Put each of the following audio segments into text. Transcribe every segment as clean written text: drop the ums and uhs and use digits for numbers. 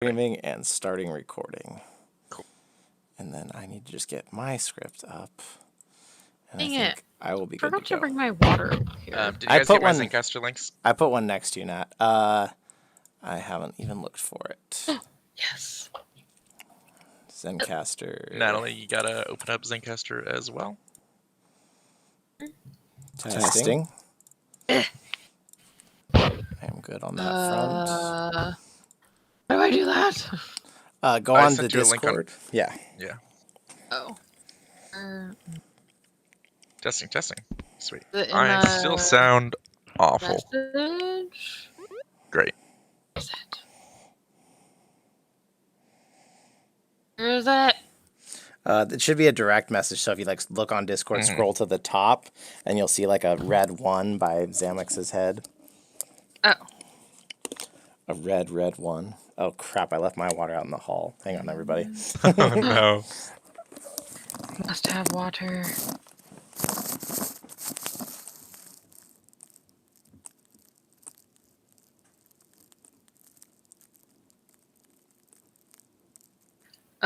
Streaming and starting recording. Cool. And then I need to just get my script up. And Dang I think it. I will be I good forgot to go. bring my water over here. Did you guys get my Zencaster links? I put one next to you, Nat. I haven't even looked for it. Yes. Zencaster. Natalie, you gotta open up Zencaster as well. Testing. I am good on that front. How do I do that? Go on to Discord. Yeah. Yeah. Oh. Testing. Sweet. I still sound awful. Message? Great. Where is it? Where is it? It should be a direct message. So if you look on Discord, scroll to the top, and you'll see a red 1 by Zamex's head. Oh. A red 1. Oh crap! I left my water out in the hall. Hang on, everybody. Oh no. Must have water.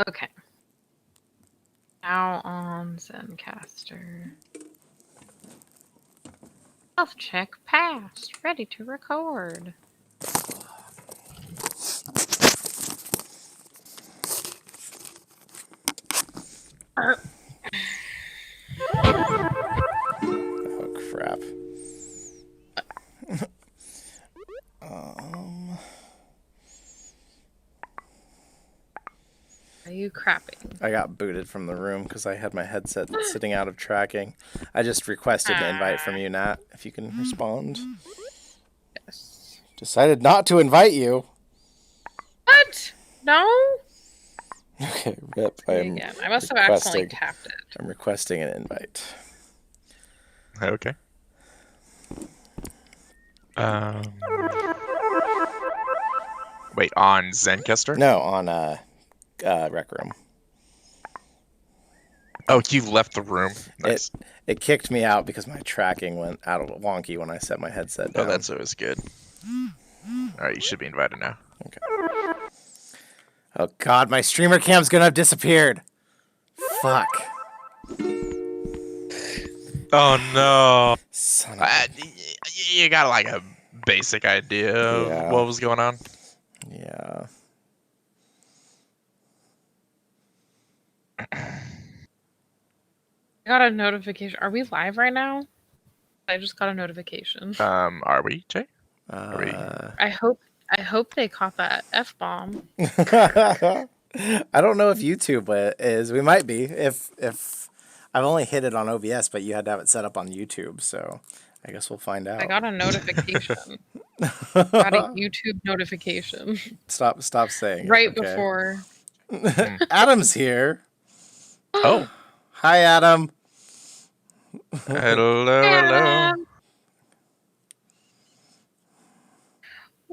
Okay. Now on Zencaster. Health check passed. Ready to record. Oh crap. Are you crapping? I got booted from the room because I had my headset sitting out of tracking. I just requested an invite from you, Nat, if you can respond. Yes. Decided not to invite you. What? No? Okay, rip. I must have accidentally tapped it. I'm requesting an invite. Okay. Wait, on Zencaster? No, on Rec Room. Oh, you left the room. Nice. It kicked me out because my tracking went out of wonky when I set my headset down. Oh, that's always good. Alright, you should be invited now. Okay. Oh god, my streamer cam's gonna have disappeared. Fuck. Oh no. Son of You got a basic idea of what was going on? Yeah. I got a notification. Are we live right now? I just got a notification. Are we, Jay? I hope they caught that F-bomb. I don't know if YouTube is. We might be. If I've only hit it on OBS, but you had to have it set up on YouTube, so I guess we'll find out. I got a notification. Got a YouTube notification. Stop saying right it, okay? Before. Adam's here. Oh. Hi, Adam. Hello.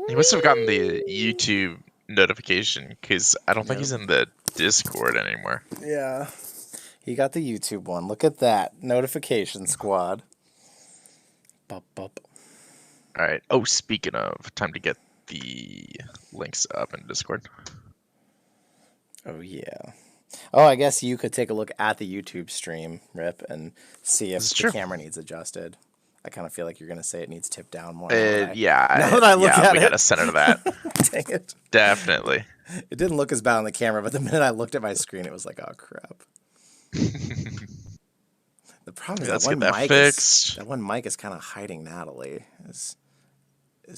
He must have gotten the YouTube notification because I don't think he's in the Discord anymore. Yeah. He got the YouTube one. Look at that. Notification squad. Bup, bup. Alright. Oh, speaking of, time to get the links up in Discord. Oh, yeah. Oh, I guess you could take a look at the YouTube stream, Rip, and see if the camera needs adjusted. I kind of feel like you're going to say it needs tipped down more. Yeah. Now that I look at it. We got to center that. Dang it. Definitely. It didn't look as bad on the camera, but the minute I looked at my screen, it was like, oh, crap. The problem is that one mic is kind of hiding Natalie. Is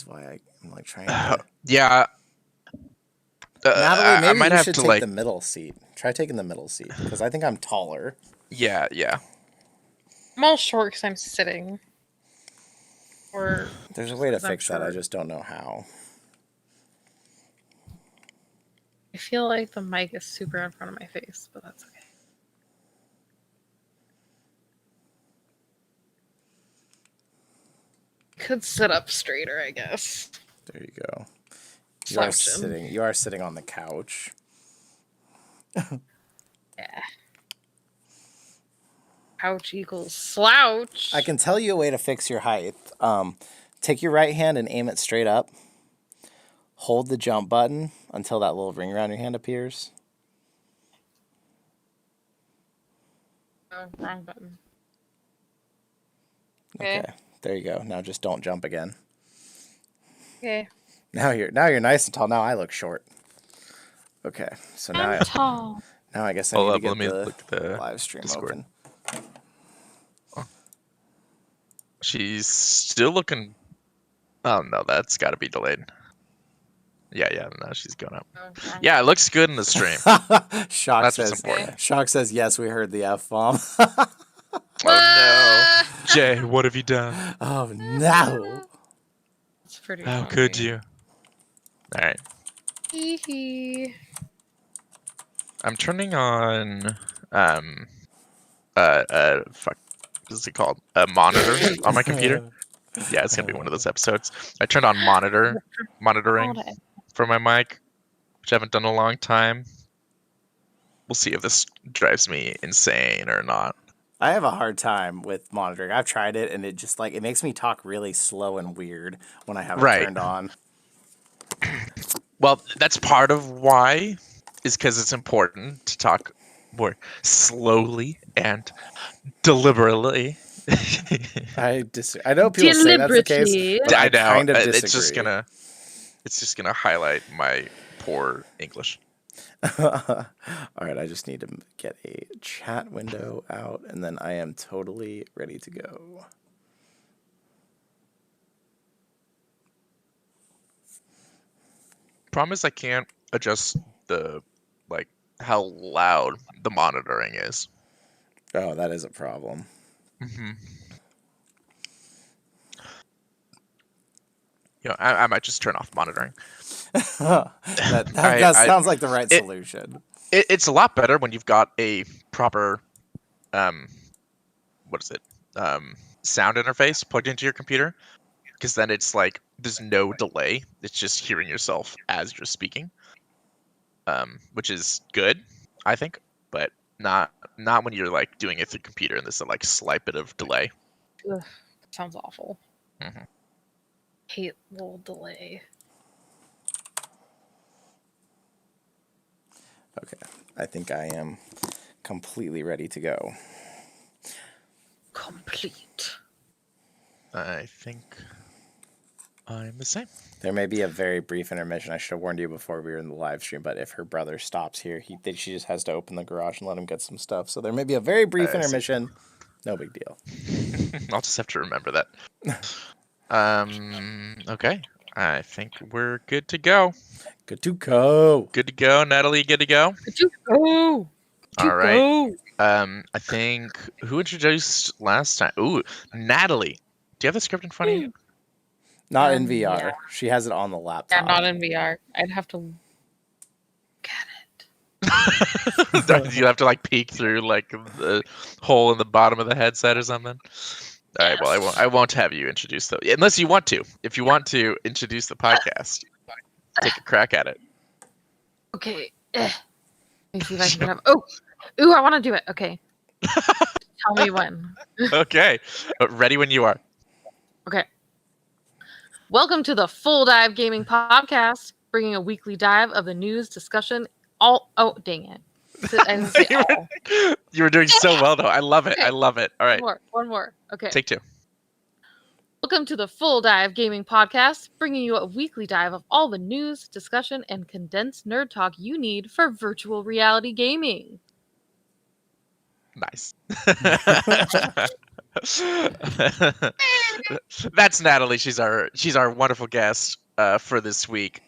why I'm trying to... Yeah. Natalie, maybe you should take the middle seat. Try taking the middle seat, because I think I'm taller. Yeah. I'm all short because I'm sitting. There's a way to fix that, I just don't know how. I feel like the mic is super in front of my face, but that's okay. Could sit up straighter, I guess. There you go. You are sitting on the couch. Yeah. Couch equals slouch. I can tell you a way to fix your height. Take your right hand and aim it straight up. hold the jump button until that little ring around your hand appears. Oh, wrong button. Okay. There you go. Now just don't jump again. Okay. Now you're nice and tall. Now I look short. Okay. So now I'm tall. now I guess I Hold need up, to let me get look at the the live stream Discord. open. She's still looking. Oh no, that's got to be delayed. Yeah, no, she's going up. Oh, wrong Yeah, it button. looks good in the stream. Shock That's says what's important. Shock says yes, we heard the F bomb. Oh no, Jay, what have you done? Oh no. It's pretty How funny. could you? All right, Hee hee. I'm turning on fuck, what is it called? A monitor on my computer. Yeah, it's gonna be one of those episodes. I turned on monitoring for my mic, which I haven't done in a long time. We'll see if this drives me insane or not. I have a hard time with monitoring. I've tried it and it just like it makes me talk really slow and weird when I have it Right. turned on. Well, that's part of why, is because it's important to talk more slowly and deliberately. I know people say that's the case, but I know. kind of disagree. It's just gonna highlight my poor English. All right, I just need to get a chat window out, and then I am totally ready to go. Problem is I can't adjust the how loud the monitoring is. Oh, that is a problem. Mm-hmm. You know, I might just turn off monitoring. that sounds like the right solution. It's a lot better when you've got a proper, what is it? Sound interface plugged into your computer, because then it's like there's no delay. It's just hearing yourself as you're speaking, which is good, I think, but not when you're like doing it through computer and there's a like slight bit of delay. Ugh, sounds awful. Mm-hmm. Hate little delay. Okay, I think I am completely ready to go. Complete. I think I'm the same. There may be a very brief intermission. I should have warned you before we were in the live stream, but if her brother stops here, she just has to open the garage and let him get some stuff. So there may be a very brief intermission. No big deal. I'll just have to remember that. Okay. I think we're good to go. Good to go. Good to go, Natalie. Good to go. Good to go. All right. I think who introduced last time? Ooh, Natalie. Do you have the script in front of you? Not in VR. Yeah. She has it on the laptop. Yeah, not in VR. I'd have to look at it. You have to like peek through like the hole in the bottom of the headset or something. All right. Well, I won't have you introduce though, unless you want to. If you want to introduce the podcast, take a crack at it. Okay. Let me see if I can get up. Ooh, I want to do it. Okay. Tell me when. Okay. Ready when you are. Okay. Welcome to the Full Dive Gaming Podcast, bringing a weekly dive of the news, discussion, all. Oh, dang it. I didn't say all. You were doing so well, though. I love it. Okay. I love it. All right. One more. Okay. Take two. Welcome to the Full Dive Gaming Podcast, bringing you a weekly dive of all the news, discussion, and condensed nerd talk you need for virtual reality gaming. Nice. That's Natalie. She's our wonderful guest for this week.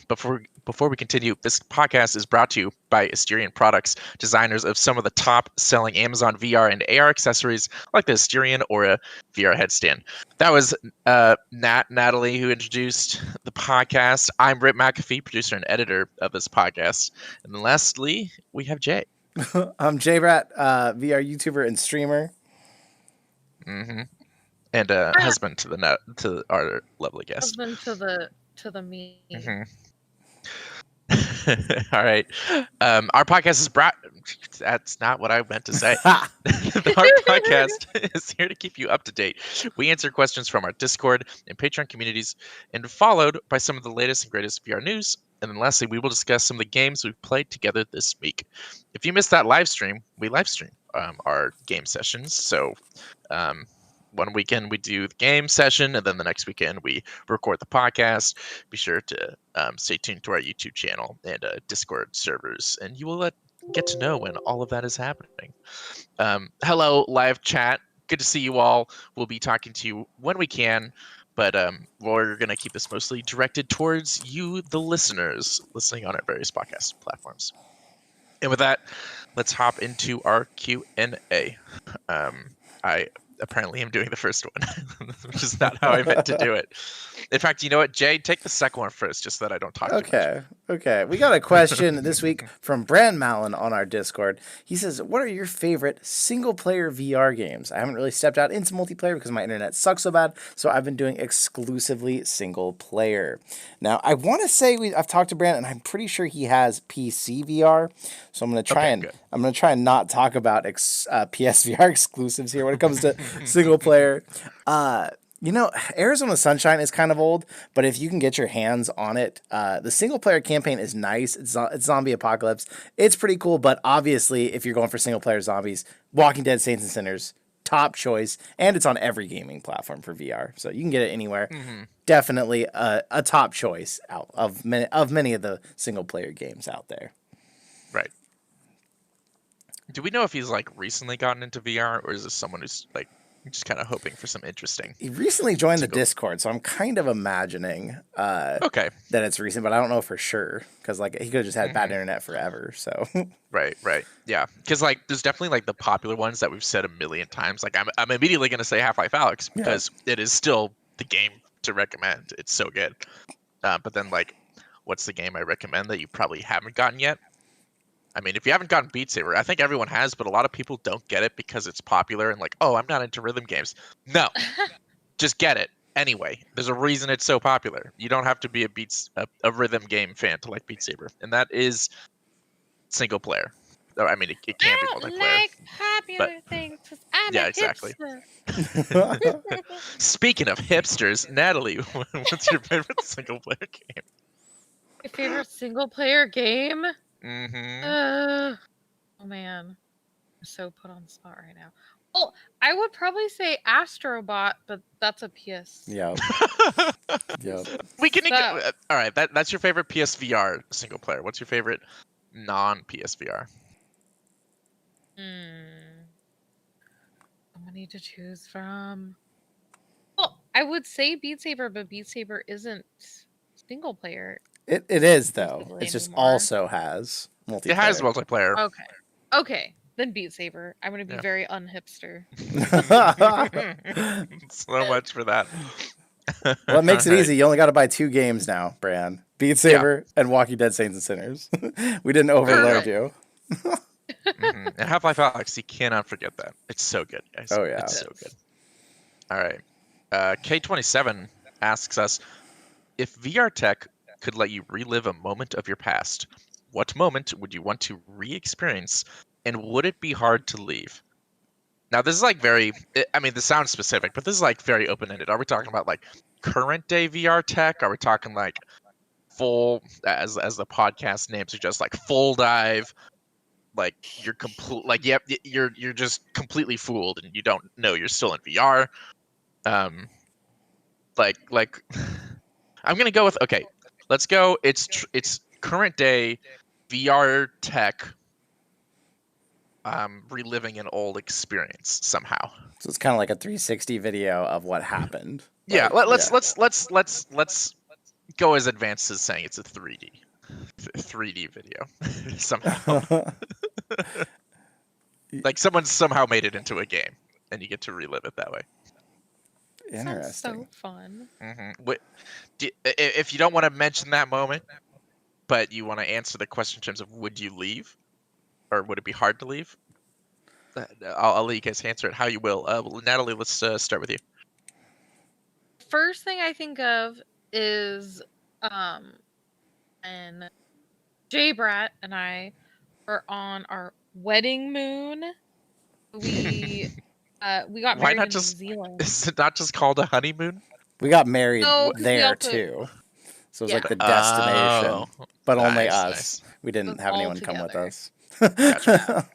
Before we continue, this podcast is brought to you by Asterion Products, designers of some of the top-selling Amazon VR and AR accessories, like the Asterion Aura VR headstand. That was Natalie who introduced the podcast. I'm Rip McAfee, producer and editor of this podcast. And then lastly, we have Jay. I'm J-Rat, VR YouTuber and streamer. Mm-hmm. And husband to our lovely guest. Husband to the me. Mm-hmm. All right. Our podcast is brought. That's not what I meant to say. Our podcast is here to keep you up to date. We answer questions from our Discord and Patreon communities, and followed by some of the latest and greatest VR news. And then lastly, we will discuss some of the games we've played together this week. If you missed that live stream, we live stream our game sessions. So one weekend we do the game session, and then the next weekend we record the podcast. Be sure to stay tuned to our YouTube channel and Discord servers, and you will get to know when all of that is happening. Hello, live chat. Good to see you all. We'll be talking to you when we can, but we're going to keep this mostly directed towards you, the listeners, listening on our various podcast platforms. And with that, let's hop into our Q&A. I apparently am doing the first one, which is not how I meant to do it. In fact, you know what, Jay, take the second one first, just so that I don't talk too much. Okay. We got a question this week from Brand Mallon on our Discord. He says, what are your favorite single-player VR games? I haven't really stepped out into multiplayer because my internet sucks so bad, so I've been doing exclusively single-player. Now, I want to say I've talked to Brand, and I'm pretty sure he has PC VR, so I'm going to try and not talk about PSVR exclusives here when it comes to single-player. Arizona Sunshine is kind of old, but if you can get your hands on it, the single-player campaign is nice. It's zombie apocalypse. It's pretty cool, but obviously, if you're going for single-player zombies, Walking Dead, Saints and Sinners, top choice, and it's on every gaming platform for VR, so you can get it anywhere. Mm-hmm. Definitely a top choice out of many of the single-player games out there. Right. Do we know if he's recently gotten into VR, or is this someone who's just kind of hoping for some interesting? He recently joined the Discord, so I'm kind of imagining that it's recent, but I don't know for sure because he could have just had bad internet forever. So right, yeah, because there's definitely the popular ones that we've said a million times. I'm immediately gonna say Half-Life Alyx because it is still the game to recommend. It's so good. But then what's the game I recommend that you probably haven't gotten yet? I mean, if you haven't gotten Beat Saber, I think everyone has, but a lot of people don't get it because it's popular and I'm not into rhythm games. No, just get it anyway. There's a reason it's so popular. You don't have to be a rhythm game fan to like Beat Saber, and that is single player. I mean, it can be multiplayer. I don't like popular things. I'm a hipster. Speaking of hipsters, Natalie, what's your favorite single player game? My favorite single player game? Mm-hmm. Oh man, I'm so put on the spot right now. Well, I would probably say Astrobot, but that's a PS. Yeah. We can all right. That's your favorite PSVR single player. What's your favorite non-PSVR? So many to choose from. Well, I would say Beat Saber, but Beat Saber isn't single player. It is though. It just also has multiplayer. It has multiplayer. Okay. Then Beat Saber. I'm gonna be very unhipster. So much for that. Well, it makes it easy. You only got to buy 2 games now, Bran. Beat Saber and Walking Dead, Saints and Sinners. We didn't overload you. And Half-Life Alyx, you cannot forget that. It's so good, guys. Oh yeah, it's so good. All right. K27 asks us, if VR tech could let you relive a moment of your past, what moment would you want to re-experience, and would it be hard to leave? Now, this is this sounds specific, but this is very open-ended. Are we talking about current day VR tech? Are we talking full, as the podcast name suggests, full dive? You're complete, you're just completely fooled and you don't know you're still in VR. I'm gonna go with let's go. It's current day VR tech. Reliving an old experience somehow. So it's kind of like a 360 video of what happened. Yeah, let's go as advanced as saying it's a 3D video somehow. Someone somehow made it into a game, and you get to relive it that way. Interesting. Sounds so fun. Mm-hmm. If you don't want to mention that moment, but you want to answer the question in terms of would you leave, or would it be hard to leave? I'll let you guys answer it how you will. Natalie, let's start with you. First thing I think of is and Jay Brat and I were on our wedding moon. We got Why married not in New just? Zealand. Is it not just called a honeymoon? We got married No, 'cause we there also too. So it was yeah, like the destination, Oh, but only nice, us. nice. We it didn't was have all anyone come with together. us. Gotcha.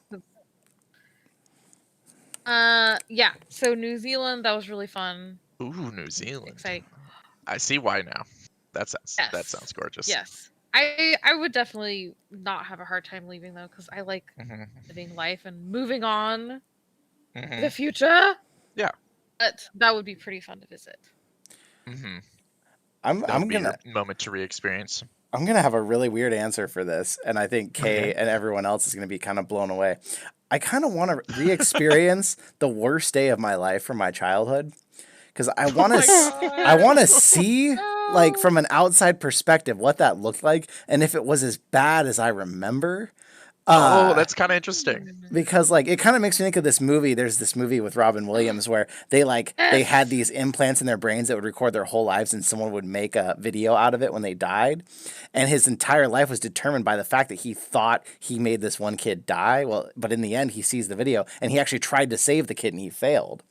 Yeah. So New Zealand, that was really fun. Ooh, New Zealand. Exciting. I see why now. That Yes. sounds gorgeous. Yes. I would definitely not have a hard time leaving though, because I like hmm living life and moving on to hmm the future. Yeah. But that would be pretty fun to visit. hmm I'm That I'm would be gonna your moment to re-experience. I'm gonna have a really weird answer for this, and I think Kay Okay. and everyone else is gonna be kind of blown away. I kind of want to re-experience the worst day of my life from my childhood because I want Oh to my I God. want to see like No. from an outside perspective what that looked like and if it was as bad as I remember. Oh, that's kind of interesting. Because like it kind of makes me think of this movie. There's this movie with Robin Williams where they had Yes. these implants in their brains that would record their whole lives and someone would make a video out of it when they died. And his entire life was determined by the fact that he thought he made this one kid die. Well, but in the end he sees the video and he actually tried to save the kid and he failed.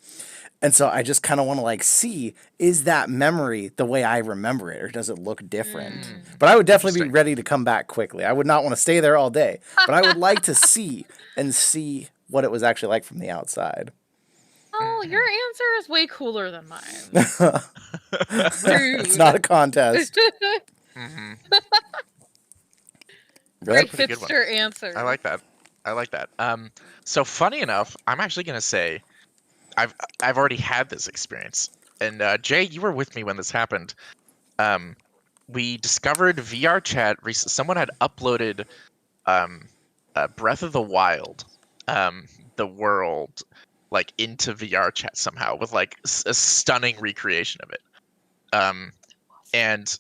And so I just kind of want to like see, is that memory the way I remember it or does it look different? But I would definitely be Interesting. ready to come back quickly. I would not want to stay there all day, but I would like to see what it was actually like from the outside. Oh, your answer is way cooler than mine. It's not a contest. hmm Great Rip? Pretty good one. hipster answer. I like that. I like that. So funny enough, I'm actually gonna say I've already had this experience, and Jay, you were with me when this happened. We discovered VR chat. Someone had uploaded Breath of the Wild, the world, like into VR chat somehow with like a stunning recreation of it. And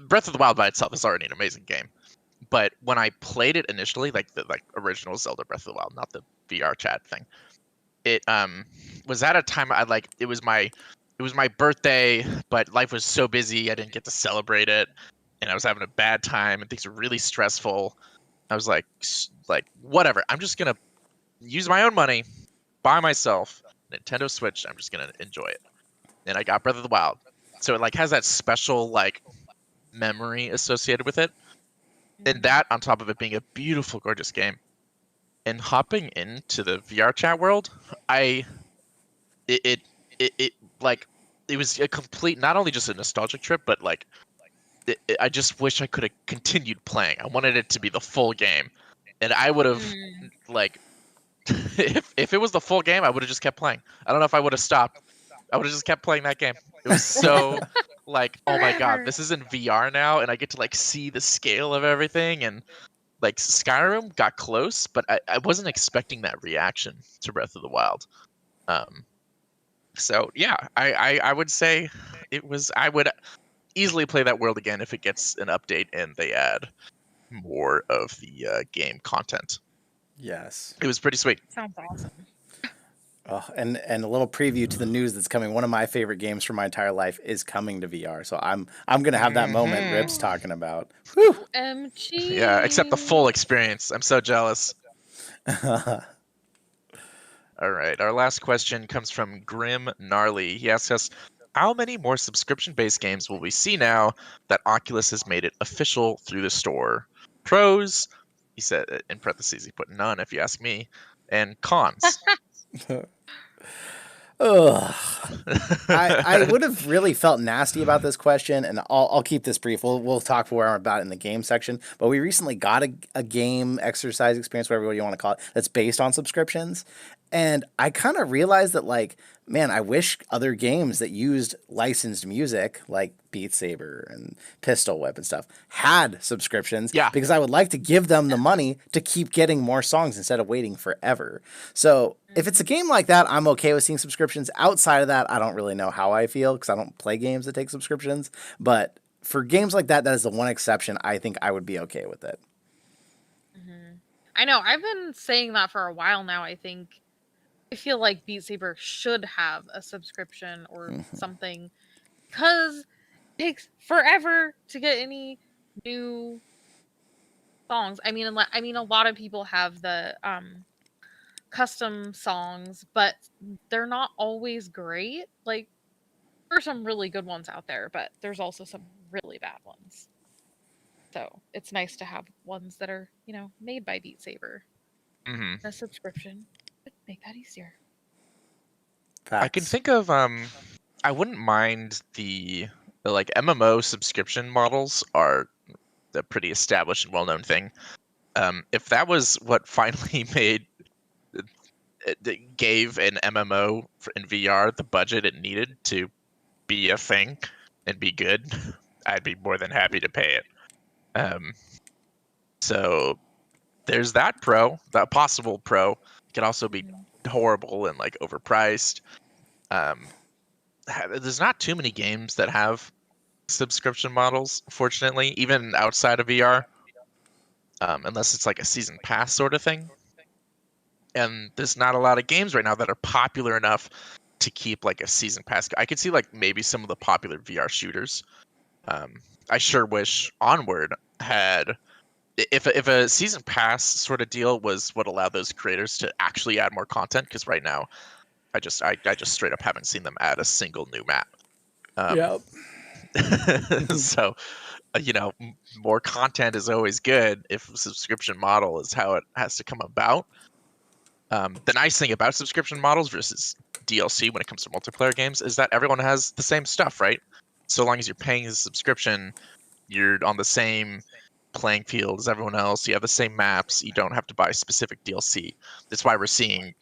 Breath of the Wild by itself is already an amazing game. But when I played it initially, like the original Zelda Breath of the Wild, not the VR chat thing, it was at a time it was my birthday, but life was so busy I didn't get to celebrate it, and I was having a bad time and things were really stressful. I was like whatever, I'm just gonna use my own money, buy myself Nintendo Switch. I'm just gonna enjoy it, and I got Breath of the Wild. So it like has that special like memory associated with it, and that on top of it being a beautiful, gorgeous game. And hopping into the VR chat world, it like it was a complete, not only just a nostalgic trip, but like I just wish I could have continued playing. I wanted it to be the full game, and I would have like if it was the full game, I would have just kept playing. I don't know if I would have stopped. I would have just kept playing that game. It was so like, oh my god, this is in VR now, and I get to like see the scale of everything. And like Skyrim got close, but I wasn't expecting that reaction to Breath of the Wild. So yeah, I would say it was. I would easily play that world again if it gets an update and they add more of the game content. Yes. It was pretty sweet. Sounds awesome. Oh, and a little preview to the news that's coming. One of my favorite games for my entire life is coming to VR. So I'm gonna have that moment Rip's talking about. Whew. OMG. Yeah, except the full experience. I'm so jealous. All right, our last question comes from Grim Gnarly. He asks us, how many more subscription-based games will we see now that Oculus has made it official through the store? Pros, he said in parentheses, he put none if you ask me, and cons. Ugh. I would have really felt nasty about this question, and I'll keep this brief. We'll talk more about it in the game section. But we recently got a game exercise experience, whatever you want to call it, that's based on subscriptions. And I kind of realized that, like, man, I wish other games that used licensed music, like Beat Saber and Pistol Whip and stuff, had subscriptions. Yeah. Because I would like to give them the money to keep getting more songs instead of waiting forever. So if it's a game like that, I'm okay with seeing subscriptions. Outside of that, I don't really know how I feel because I don't play games that take subscriptions. But for games like that, that is the one exception. I think I would be okay with it. I know. I've been saying that for a while now. I feel like Beat Saber should have a subscription or something, because it takes forever to get any new songs. I mean, a lot of people have the custom songs, but they're not always great. Like, there are some really good ones out there, but there's also some really bad ones. So it's nice to have ones that are, made by Beat Saber. Hmm. A subscription would make that easier. I can Facts. think of I wouldn't mind the like MMO subscription models are a pretty established and well-known thing. If that was what finally gave an MMO in VR the budget it needed to be a thing and be good, I'd be more than happy to pay it. So there's that possible pro. It could also be horrible and like overpriced. There's not too many games that have subscription models, fortunately, even outside of VR, unless it's like a season pass sort of thing. And there's not a lot of games right now that are popular enough to keep like a season pass. I could see like maybe some of the popular VR shooters. I sure wish Onward had, if a season pass sort of deal was what allowed those creators to actually add more content. Because right now, I just straight up haven't seen them add a single new map. Yep. So, more content is always good if a subscription model is how it has to come about. The nice thing about subscription models versus DLC when it comes to multiplayer games is that everyone has the same stuff, right? So long as you're paying a subscription, you're on the same playing field as everyone else. You have the same maps. You don't have to buy specific DLC. That's why we're seeing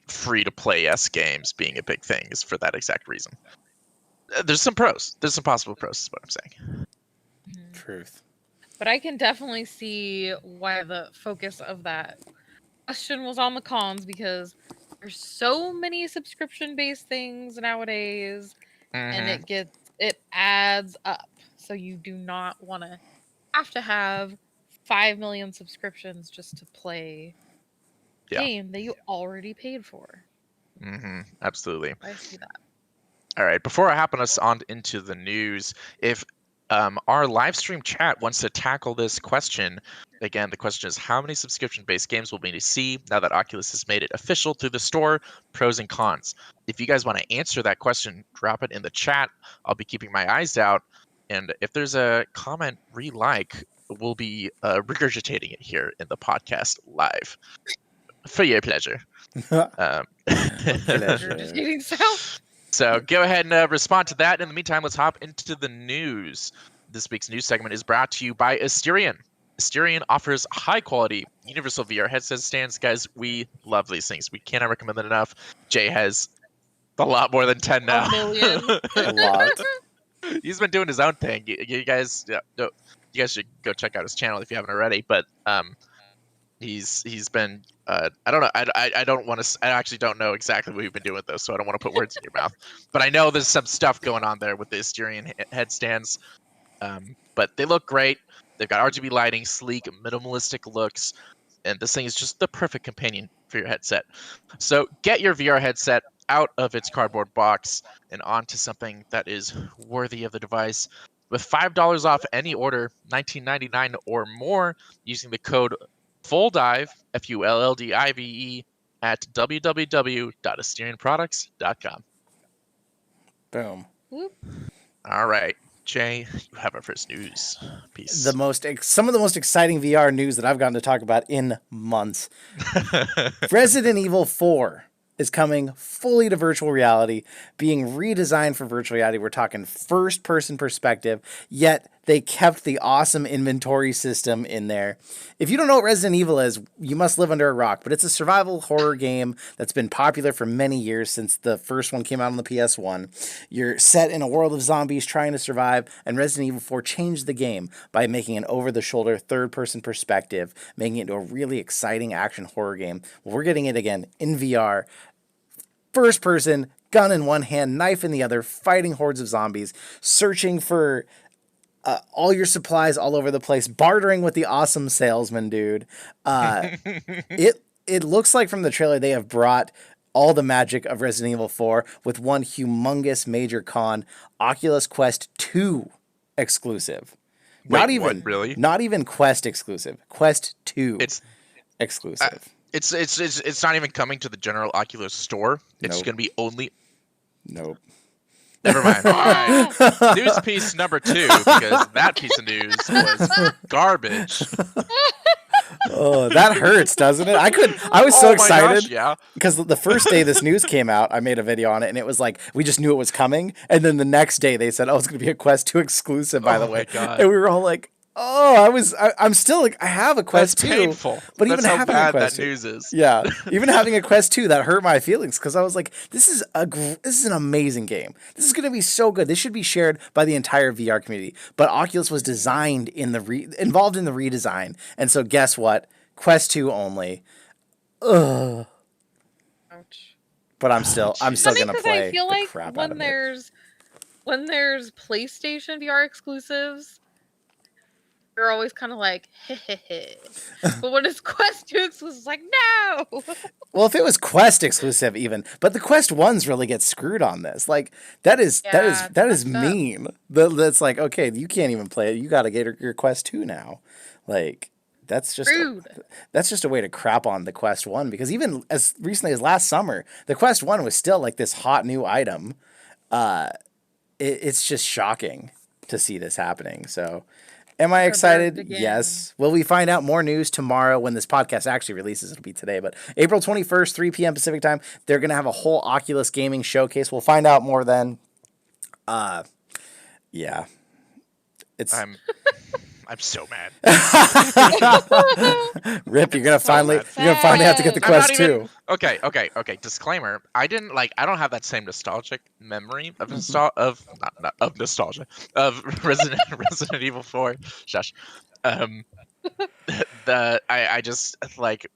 free-to-play-esque games being a big thing, is for that exact reason. There's some pros. There's some possible pros, is what I'm saying. Truth. But I can definitely see why the focus of that question was on the cons, because there's so many subscription-based things nowadays, and it adds up. So you do not want to have 5 million subscriptions just to play a game that you already paid for. Absolutely. I see that. All right, before I hop on into the news, if our live stream chat wants to tackle this question, again, the question is, how many subscription-based games will we need to see now that Oculus has made it official through the store? Pros and cons. If you guys want to answer that question, drop it in the chat. I'll be keeping my eyes out. And if there's a comment like, we'll be regurgitating it here in the podcast live. For your pleasure. Regurgitating sound. So go ahead and respond to that. In the meantime, let's hop into the news. This week's news segment is brought to you by Asterion. Asterion offers high-quality universal VR headset stands. Guys, we love these things. We cannot recommend them enough. Jay has a lot more than 10 now. A million. A lot. He's been doing his own thing. You guys should go check out his channel if you haven't already. But he's been I don't know. I don't want to. I actually don't know exactly what you've been doing though, so I don't want to put words in your mouth. But I know there's some stuff going on there with the Asterion headstands. But they look great. They've got RGB lighting, sleek, minimalistic looks, and this thing is just the perfect companion for your headset. So get your VR headset out of its cardboard box and onto something that is worthy of the device. With $5 off any order, $19.99 or more, using the code FULLDIVE, FULLDIVE, at www.asterionproducts.com. Boom. Whoop. All right, Jay, you have our first news piece. Some of the most exciting VR news that I've gotten to talk about in months. Resident Evil 4 is coming fully to virtual reality, being redesigned for virtual reality. We're talking first-person perspective, yet they kept the awesome inventory system in there. If you don't know what Resident Evil is, you must live under a rock, but it's a survival horror game that's been popular for many years since the first one came out on the PS1. You're set in a world of zombies trying to survive, and Resident Evil 4 changed the game by making an over-the-shoulder third-person perspective, making it into a really exciting action horror game. Well, we're getting it again in VR. First person, gun in one hand, knife in the other, fighting hordes of zombies, searching for all your supplies all over the place, bartering with the awesome salesman dude. It looks like from the trailer they have brought all the magic of Resident Evil 4 with one humongous major con, Oculus Quest 2 exclusive. Not Wait, even what? Really? not even Quest exclusive. Quest 2 It's exclusive. it's not even coming to the general Oculus store. It's Nope. gonna be only. Nope. Never mind. All right. News piece number 2, because that piece of news was garbage. Oh, that hurts, doesn't it? I was Oh so my excited gosh, yeah. because the first day this news came out, I made a video on it, and it was like we just knew it was coming. And then the next day they said, "Oh, it's going to be a Quest 2 exclusive." By the Oh my way, God. and we were all like, "Oh, I'm still like I have a Quest That's 2, painful. but That's even how having a bad Quest that 2, news is. yeah, even having a Quest 2 that hurt my feelings because I was like, this is an amazing game. This is going to be so good. This should be shared by the entire VR community. But Oculus was designed involved in the redesign, and so guess what? Quest 2 only. Ugh. Ouch. But I'm still Funny gonna because play I feel the like crap out of it. when there's PlayStation VR exclusives, you're always kind of like, heh. But when it's Quest 2 exclusives, like, no. Well, if it was Quest exclusive, even, but the Quest ones really get screwed on this. Like that is Yeah, it's messed up. mean. That's like, okay, you can't even play it. You got to get your Quest 2 now. Like that's just Rude. that's just a way to crap on the Quest 1 because even as recently as last summer, the Quest 1 was still like this hot new item. It's just shocking to see this happening. So, am I excited? again. Yes. Will we find out more news tomorrow when this podcast actually releases? It'll be today, but April 21st, 3 p.m. Pacific time, they're going to have a whole Oculus gaming showcase. We'll find out more then. Yeah. It's I'm so mad. Rip, you're going to so finally mad. have to get the I'm not Quest even- 2. Okay. Disclaimer: I don't have that same nostalgic memory of not nostalgia of Resident Evil 4. Shush. I just like.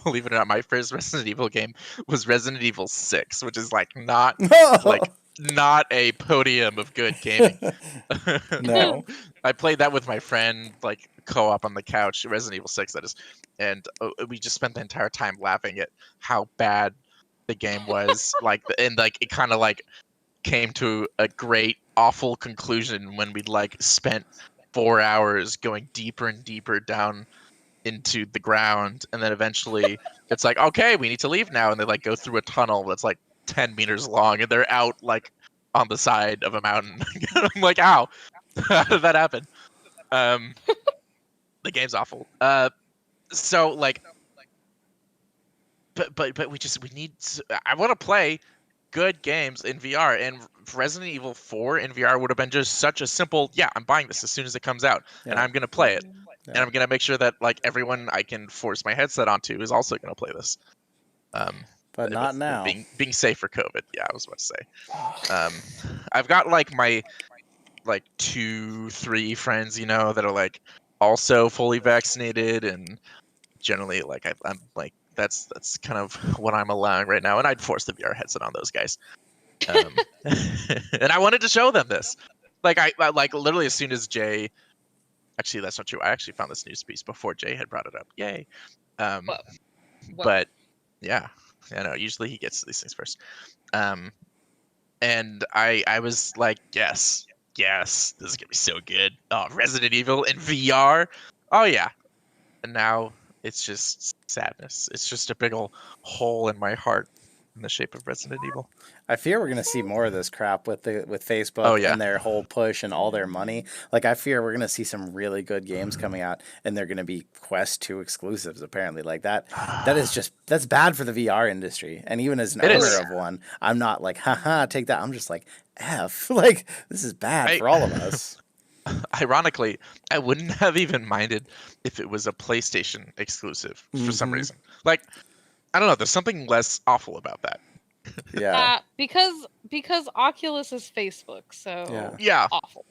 Believe it or not, my first Resident Evil game was Resident Evil 6, which is like not a podium of good gaming. No. I played that with my friend, like co-op on the couch, Resident Evil 6 that is, and we just spent the entire time laughing at how bad the game was. It kind of like came to a great awful conclusion when we like spent 4 hours going deeper and deeper down into the ground, and then eventually it's like, okay, we need to leave now, and they like go through a tunnel that's like 10 meters long, and they're out like on the side of a mountain. I'm like, ow, how did that happen? The game's awful. So like, but we need. I want to play good games in VR, and Resident Evil 4 in VR would have been just such a simple. Yeah, I'm buying this as soon as it comes out, and I'm gonna play it, and I'm gonna make sure that like everyone I can force my headset onto is also gonna play this. But not now. Being safe for COVID. Yeah, I was about to say. I've got like my 2-3 friends, that are like also fully vaccinated, and generally like I'm like that's kind of what I'm allowing right now, and I'd force the VR headset on those guys. And I wanted to show them this. Like I like literally as soon as Jay. Actually, that's not true. I actually found this news piece before Jay had brought it up. Yay. But yeah, usually he gets these things first. And I was like, yes, this is gonna be so good. Oh, Resident Evil in VR. Oh yeah. And now it's just sadness. It's just a big old hole in my heart in the shape of Resident Evil. I fear we're gonna see more of this crap with Facebook and their whole push and all their money. Like I fear we're gonna see some really good games coming out, and they're gonna be Quest 2 exclusives. Apparently, like that's bad for the VR industry. And even as an owner of one, I'm not like, haha, take that. I'm just like, F. Like this is bad for all of us. Ironically, I wouldn't have even minded if it was a PlayStation exclusive for some reason. Like, I don't know. There's something less awful about that. Yeah. Because Oculus is Facebook, so yeah. Awful.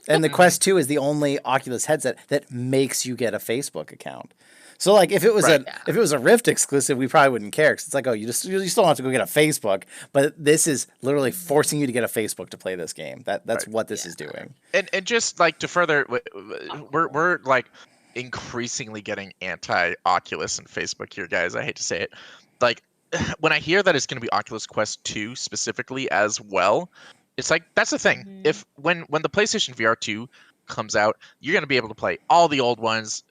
And the Quest 2 is the only Oculus headset that makes you get a Facebook account. So like if it was a Rift exclusive, we probably wouldn't care because it's like, oh, you still have to go get a Facebook, but this is literally forcing you to get a Facebook to play this game. That's what this is doing. And just like to further, we're like increasingly getting anti-Oculus and Facebook here, guys. I hate to say it. Like when I hear that it's going to be Oculus Quest 2 specifically as well, it's like that's the thing. If when the PlayStation VR 2 comes out, you're going to be able to play all the old ones.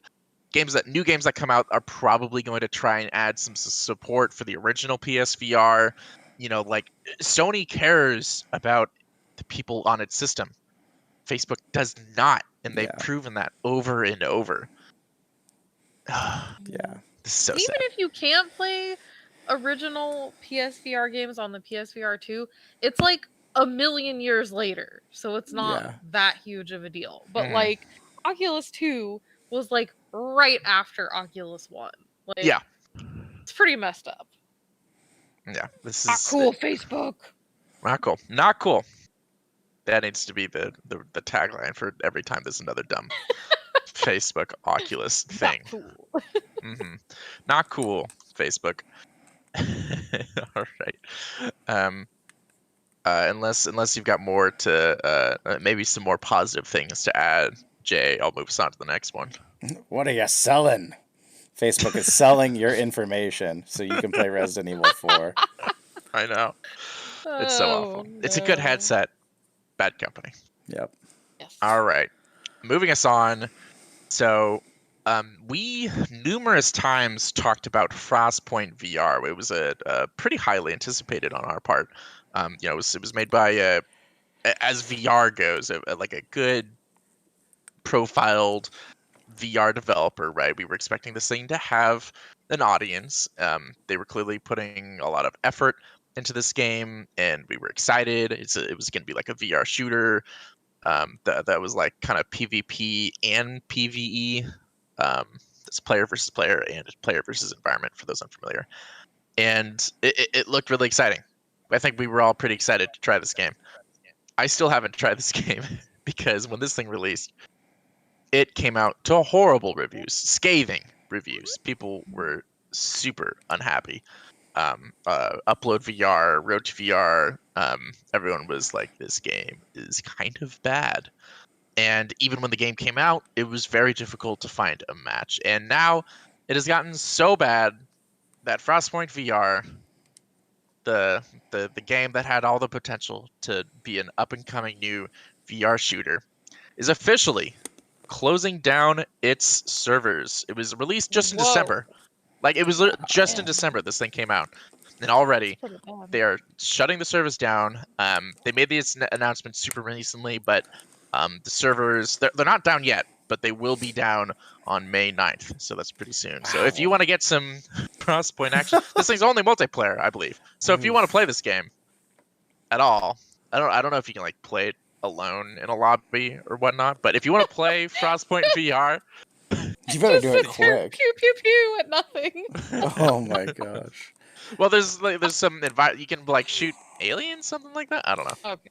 New games that come out are probably going to try and add some support for the original PSVR. Like Sony cares about the people on its system. Facebook does not, and they've proven that over and over. Yeah. This is so Even sad. if you can't play original PSVR games on the PSVR 2, it's like a million years later, so it's not that huge of a deal. But like Oculus 2 was like right after Oculus 1. Like, yeah, it's pretty messed up. Yeah, this is not cool. Facebook. Not cool. Not cool. That needs to be the tagline for every time there's another dumb Facebook Oculus thing. Not cool. Not cool, Facebook. All right. Unless you've got more to maybe some more positive things to add, Jay, I'll move us on to the next one. What are you selling? Facebook is selling your information so you can play Resident Evil 4. I know. It's so awful. No. It's a good headset. Bad company. Yep. Yes. All right. Moving us on. So we numerous times talked about Frostpoint VR. It was a pretty highly anticipated on our part. It was made by as VR goes, like a good profiled VR developer, right? We were expecting this thing to have an audience. They were clearly putting a lot of effort into this game, and we were excited. It was going to be like a VR shooter that was like kind of PvP and PvE. It's player versus player and player versus environment for those unfamiliar. And it looked really exciting. I think we were all pretty excited to try this game. I still haven't tried this game because when this thing released, it came out to horrible reviews, scathing reviews. People were super unhappy. Upload VR, Road to VR, everyone was like, this game is kind of bad. And even when the game came out, it was very difficult to find a match. And now it has gotten so bad that Frostpoint VR, the game that had all the potential to be an up-and-coming new VR shooter, is officially closing down its servers. It was released just in December. Like, it was just in December this thing came out. And already they are shutting the servers down. They made this announcement super recently, but the servers, they're not down yet, but they will be down on May 9th. So that's pretty soon. So if you want to get some Frostpoint action, this thing's only multiplayer, I believe. So if you want to play this game at all, I don't know if you can like play it alone in a lobby or whatnot, but if you want to play Frostpoint VR, you better do it quick. Pew pew pew at nothing. Oh my gosh. Well, there's some you can like shoot aliens, something like that. I don't know. Okay.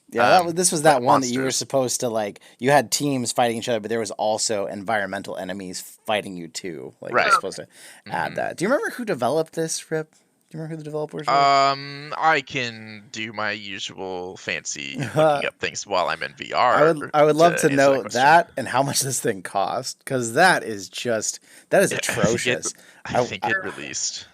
Yeah, this was that one monsters. that you were supposed to like. You had teams fighting each other, but there was also environmental enemies fighting you too. Like right. You're supposed to add that. Do you remember who developed this, Rip? Do you remember who the developers were? I can do my usual fancy looking up things while I'm in VR. I would love to know that and how much this thing cost, because that is atrocious. I think it released.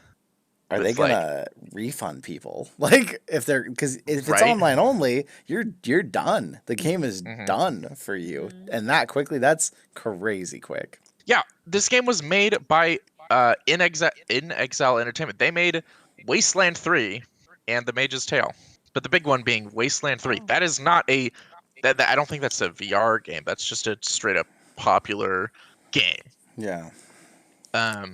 Are they gonna refund people? Like because if it's online only, you're done. The game is done for you, and that quickly. That's crazy quick. Yeah, this game was made by In Exile Entertainment. They made Wasteland 3 and The Mage's Tale, but the big one being Wasteland 3. That is not I don't think that's a VR game. That's just a straight up popular game. Yeah. Yeah.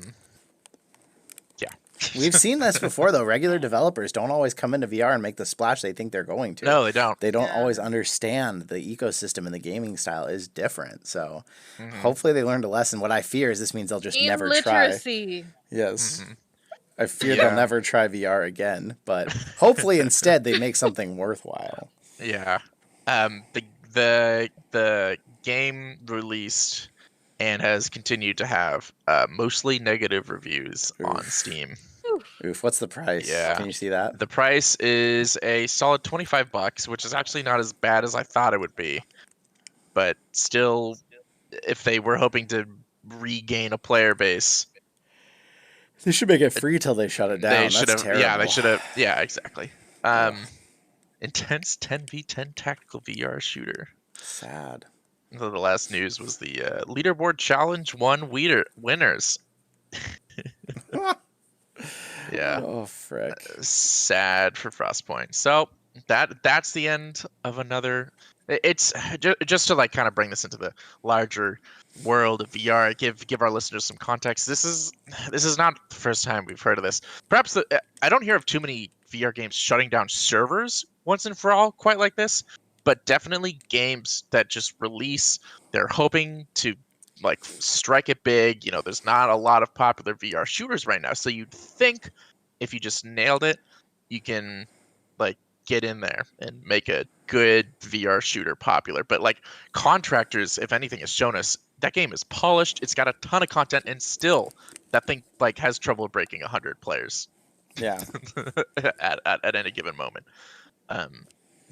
We've seen this before, though. Regular developers don't always come into VR and make the splash they think they're going to. No, they don't. They don't always understand the ecosystem and the gaming style is different. So hopefully they learned a lesson. What I fear is this means they'll just never literacy. try. Yes. I fear they'll never try VR again. But hopefully instead they make something worthwhile. Yeah. The game released and has continued to have mostly negative reviews on Steam. Oof, what's the price? Yeah. Can you see that? The price is a solid $25, which is actually not as bad as I thought it would be. But still, if they were hoping to regain a player base, they should make it free till they shut it down. That's terrible. Yeah, they should have. Yeah, exactly. Intense 10v10 tactical VR shooter. Sad. The last news was the leaderboard challenge winners. Yeah, Oh, frick. sad for Frostpoint. So that's the end of another. It's just to like kind of bring this into the larger world of VR. Give our listeners some context. This is not the first time we've heard of this. Perhaps I don't hear of too many VR games shutting down servers once and for all quite like this, but definitely games that just release. They're hoping to like strike it big. There's not a lot of popular VR shooters right now, so you'd think if you just nailed it, you can like get in there and make a good VR shooter popular. But like Contractors, if anything, has shown us that game is polished. It's got a ton of content, and still that thing like has trouble breaking 100 players. Yeah. at any given moment.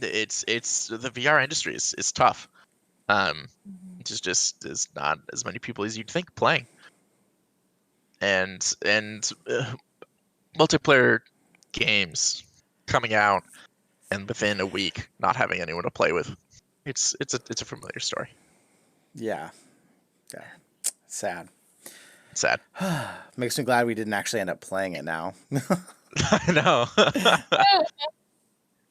It's the VR industry is tough. There's not as many people as you'd think playing, and multiplayer games coming out and within a week not having anyone to play with. It's a familiar story. Yeah. Sad. Sad. Makes me glad we didn't actually end up playing it now. I know.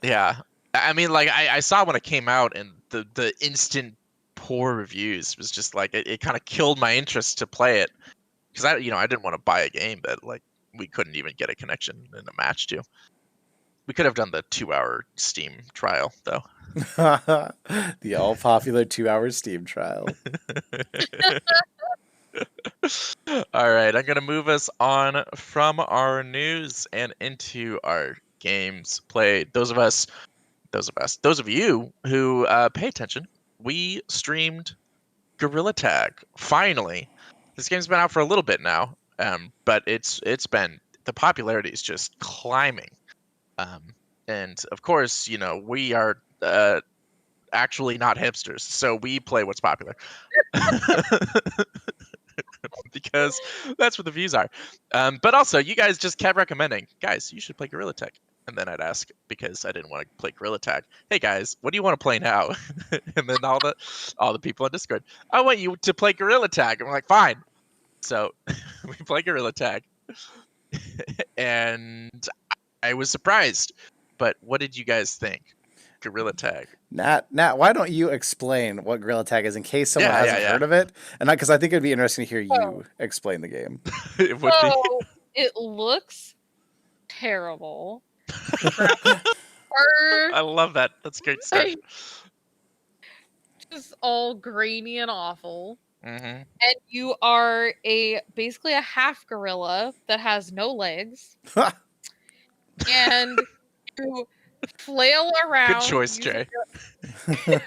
Yeah. I mean, like I saw when it came out, and the instant poor reviews was just like it kind of killed my interest to play it, because I didn't want to buy a game that like we couldn't even get a connection in a match to. We could have done the 2-hour Steam trial though. The all popular 2-hour Steam trial. All right, I'm gonna move us on from our news and into our games played. Those of you who pay attention, we streamed Gorilla Tag. Finally, this game's been out for a little bit now, but it's been, the popularity is just climbing. And of course, we are actually not hipsters, so we play what's popular. Because that's what the views are. But also, you guys just kept recommending, guys, you should play Gorilla Tag. And then I'd ask, because I didn't want to play Gorilla Tag, hey guys, what do you want to play now? And then all the people on Discord, I want you to play Gorilla Tag. And we're like, fine. So we play Gorilla Tag. And I was surprised. But what did you guys think? Gorilla Tag. Nat, why don't you explain what Gorilla Tag is in case someone hasn't heard of it? And because I think it'd be interesting to hear you explain the game. It would be. It looks terrible. I love that. That's a great start. Just all grainy and awful. Mm-hmm. And you are basically a half gorilla that has no legs. And you flail around. Good choice, Jay. You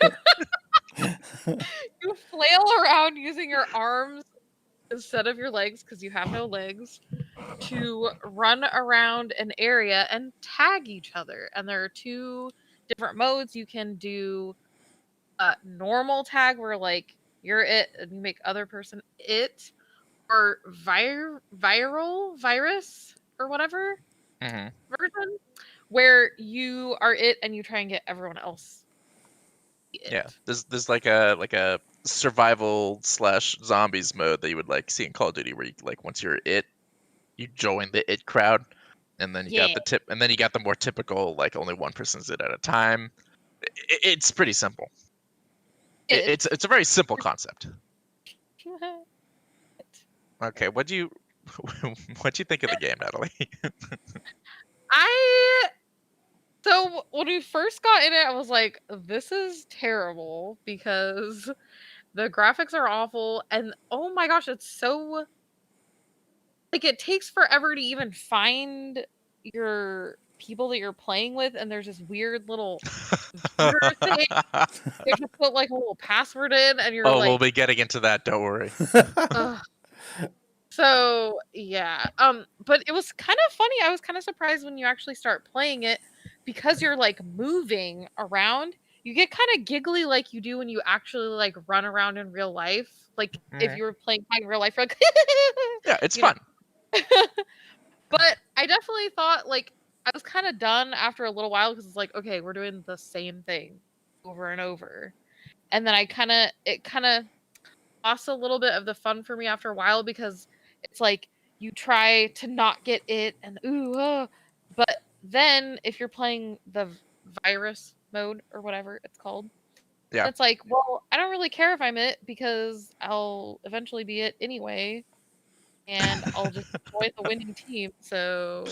flail around using your arms instead of your legs, because you have no legs, to run around an area and tag each other. And there are 2 different modes. You can do normal tag, where like you're it and you make other person it, or virus or whatever version, where you are it and you try and get everyone else it. Yeah, there's like a survival / zombies mode that you would like see in Call of Duty, where you like, once you're it, you join the it crowd, and then you got the more typical like only one person's it at a time. It's pretty simple. It's a very simple concept. Okay, what'd you think of the game, Natalie? So when we first got in it, I was like, this is terrible, because the graphics are awful, and oh my gosh, it's so like, it takes forever to even find your people that you're playing with, and there's this weird little computer thing. You have to put like a little password in, and you're like, we'll be getting into that, don't worry. So yeah, but it was kind of funny. I was kind of surprised when you actually start playing it, because you're like moving around. You get kind of giggly like you do when you actually like run around in real life. Like if you were playing in real life, you're like, yeah, it's fun. But I definitely thought, like, I was kind of done after a little while, because it's like, okay, we're doing the same thing over and over. and then it kind of lost a little bit of the fun for me after a while, because it's like you try to not get it and but then if you're playing the virus mode or whatever it's called, Yeah. it's like, well, I don't really care if I'm it, because I'll eventually be it anyway, and I'll just enjoy the winning team. So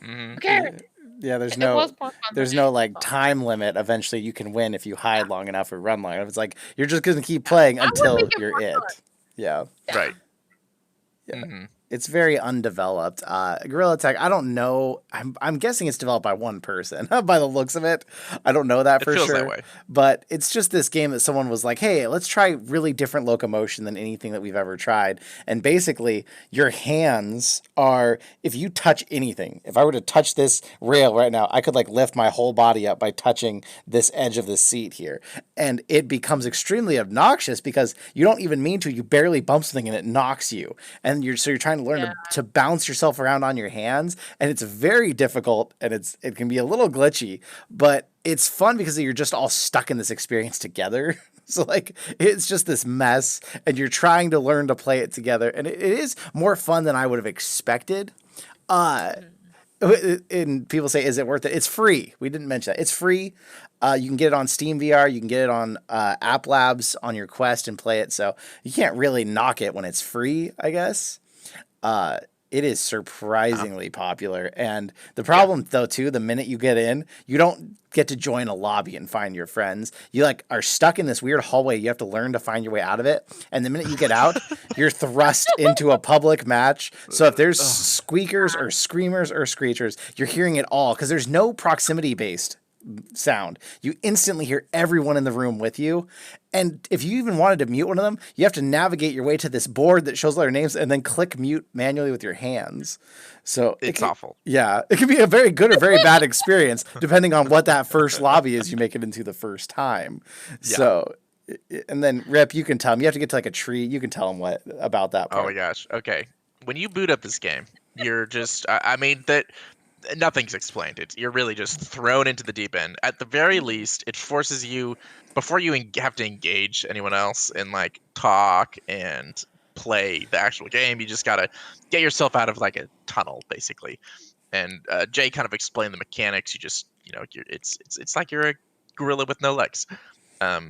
Mm-hmm. who cares? Yeah, It was more fun than there's no I like thought. time limit. Eventually you can win if you hide long enough or run long enough. It's like you're just gonna keep playing That would until make it you're more it. fun. Yeah. Yeah. Right. Yeah. Mm-hmm. It's very undeveloped. Gorilla Tech, I don't know. I'm guessing it's developed by one person by the looks of it. I don't know that It for feels that sure. way. But it's just this game that someone was like, hey, let's try really different locomotion than anything that we've ever tried. And basically, your hands are, if you touch anything, if I were to touch this rail right now, I could like lift my whole body up by touching this edge of this seat here. And it becomes extremely obnoxious because you don't even mean to. You barely bump something and it knocks you. And you're trying to learn Yeah. to bounce yourself around on your hands, and it's very difficult, and it can be a little glitchy, but it's fun because you're just all stuck in this experience together. So like it's just this mess, and you're trying to learn to play it together, and it is more fun than I would have expected. And people say, is it worth it? It's free. We didn't mention that. It's free. You can get it on Steam VR. You can get it on App Labs on your Quest and play it. So you can't really knock it when it's free, I guess. It is surprisingly popular. And the problem, though, too, the minute you get in, you don't get to join a lobby and find your friends. You like are stuck in this weird hallway. You have to learn to find your way out of it. And the minute you get out, you're thrust into a public match. So if there's squeakers or screamers or screechers, you're hearing it all because there's no proximity based sound. You instantly hear everyone in the room with you. And if you even wanted to mute one of them, you have to navigate your way to this board that shows all their names and then click mute manually with your hands. So It's awful. Yeah, it can be a very good or very bad experience depending on what that first lobby is you make it into the first time. Yeah. So, and then Rip, you can tell them. You have to get to like a tree. You can tell them what about that part. Oh my gosh. Okay. When you boot up this game, you're just, I mean, that nothing's explained. You're really just thrown into the deep end. At the very least, it forces you, before you have to engage anyone else and like talk and play the actual game, you just gotta get yourself out of like a tunnel, basically. And Jay kind of explained the mechanics. You just, it's like you're a gorilla with no legs. So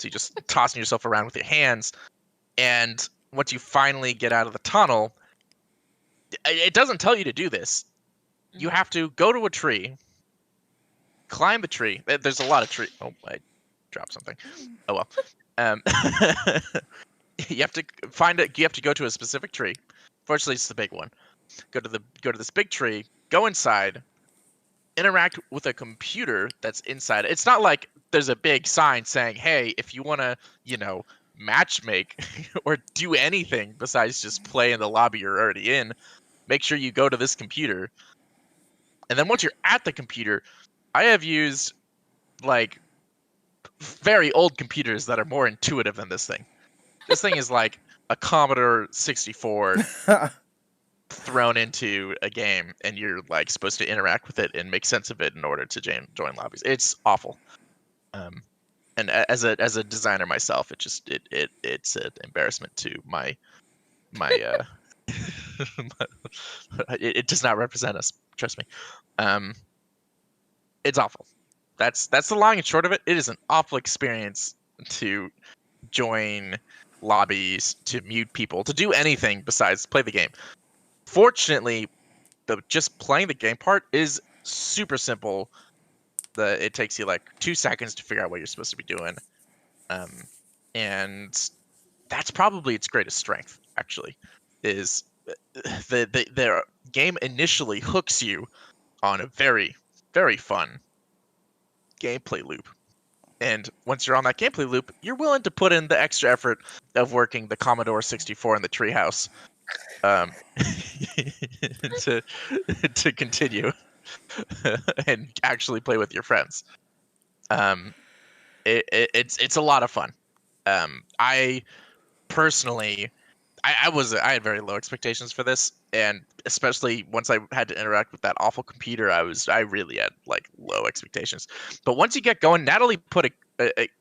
you just tossing yourself around with your hands, and once you finally get out of the tunnel, it doesn't tell you to do this. You have to go to a tree, climb the tree. There's a lot of tree. Oh, I dropped something. Oh well. You have to find it. You have to go to a specific tree. Fortunately, it's the big one. Go to this big tree. Go inside. Interact with a computer that's inside. It's not like there's a big sign saying, "Hey, if you want to, match make or do anything besides just play in the lobby you're already in, make sure you go to this computer." And then once you're at the computer, I have used like very old computers that are more intuitive than this thing. This thing is like a Commodore 64 thrown into a game, and you're like supposed to interact with it and make sense of it in order to join lobbies. It's awful. And as a designer myself, it's an embarrassment to my it does not represent us. Trust me. It's awful. That's the long and short of it. It is an awful experience to join lobbies, to mute people, to do anything besides play the game. Fortunately, just playing the game part is super simple. It takes you like 2 seconds to figure out what you're supposed to be doing, and that's probably its greatest strength. Actually, is the game initially hooks you on a very, very fun gameplay loop. And once you're on that gameplay loop, you're willing to put in the extra effort of working the Commodore 64 in the treehouse to continue and actually play with your friends. It's a lot of fun. I personally, I had very low expectations for this, and especially once I had to interact with that awful computer, I really had like low expectations. But once you get going, Natalie put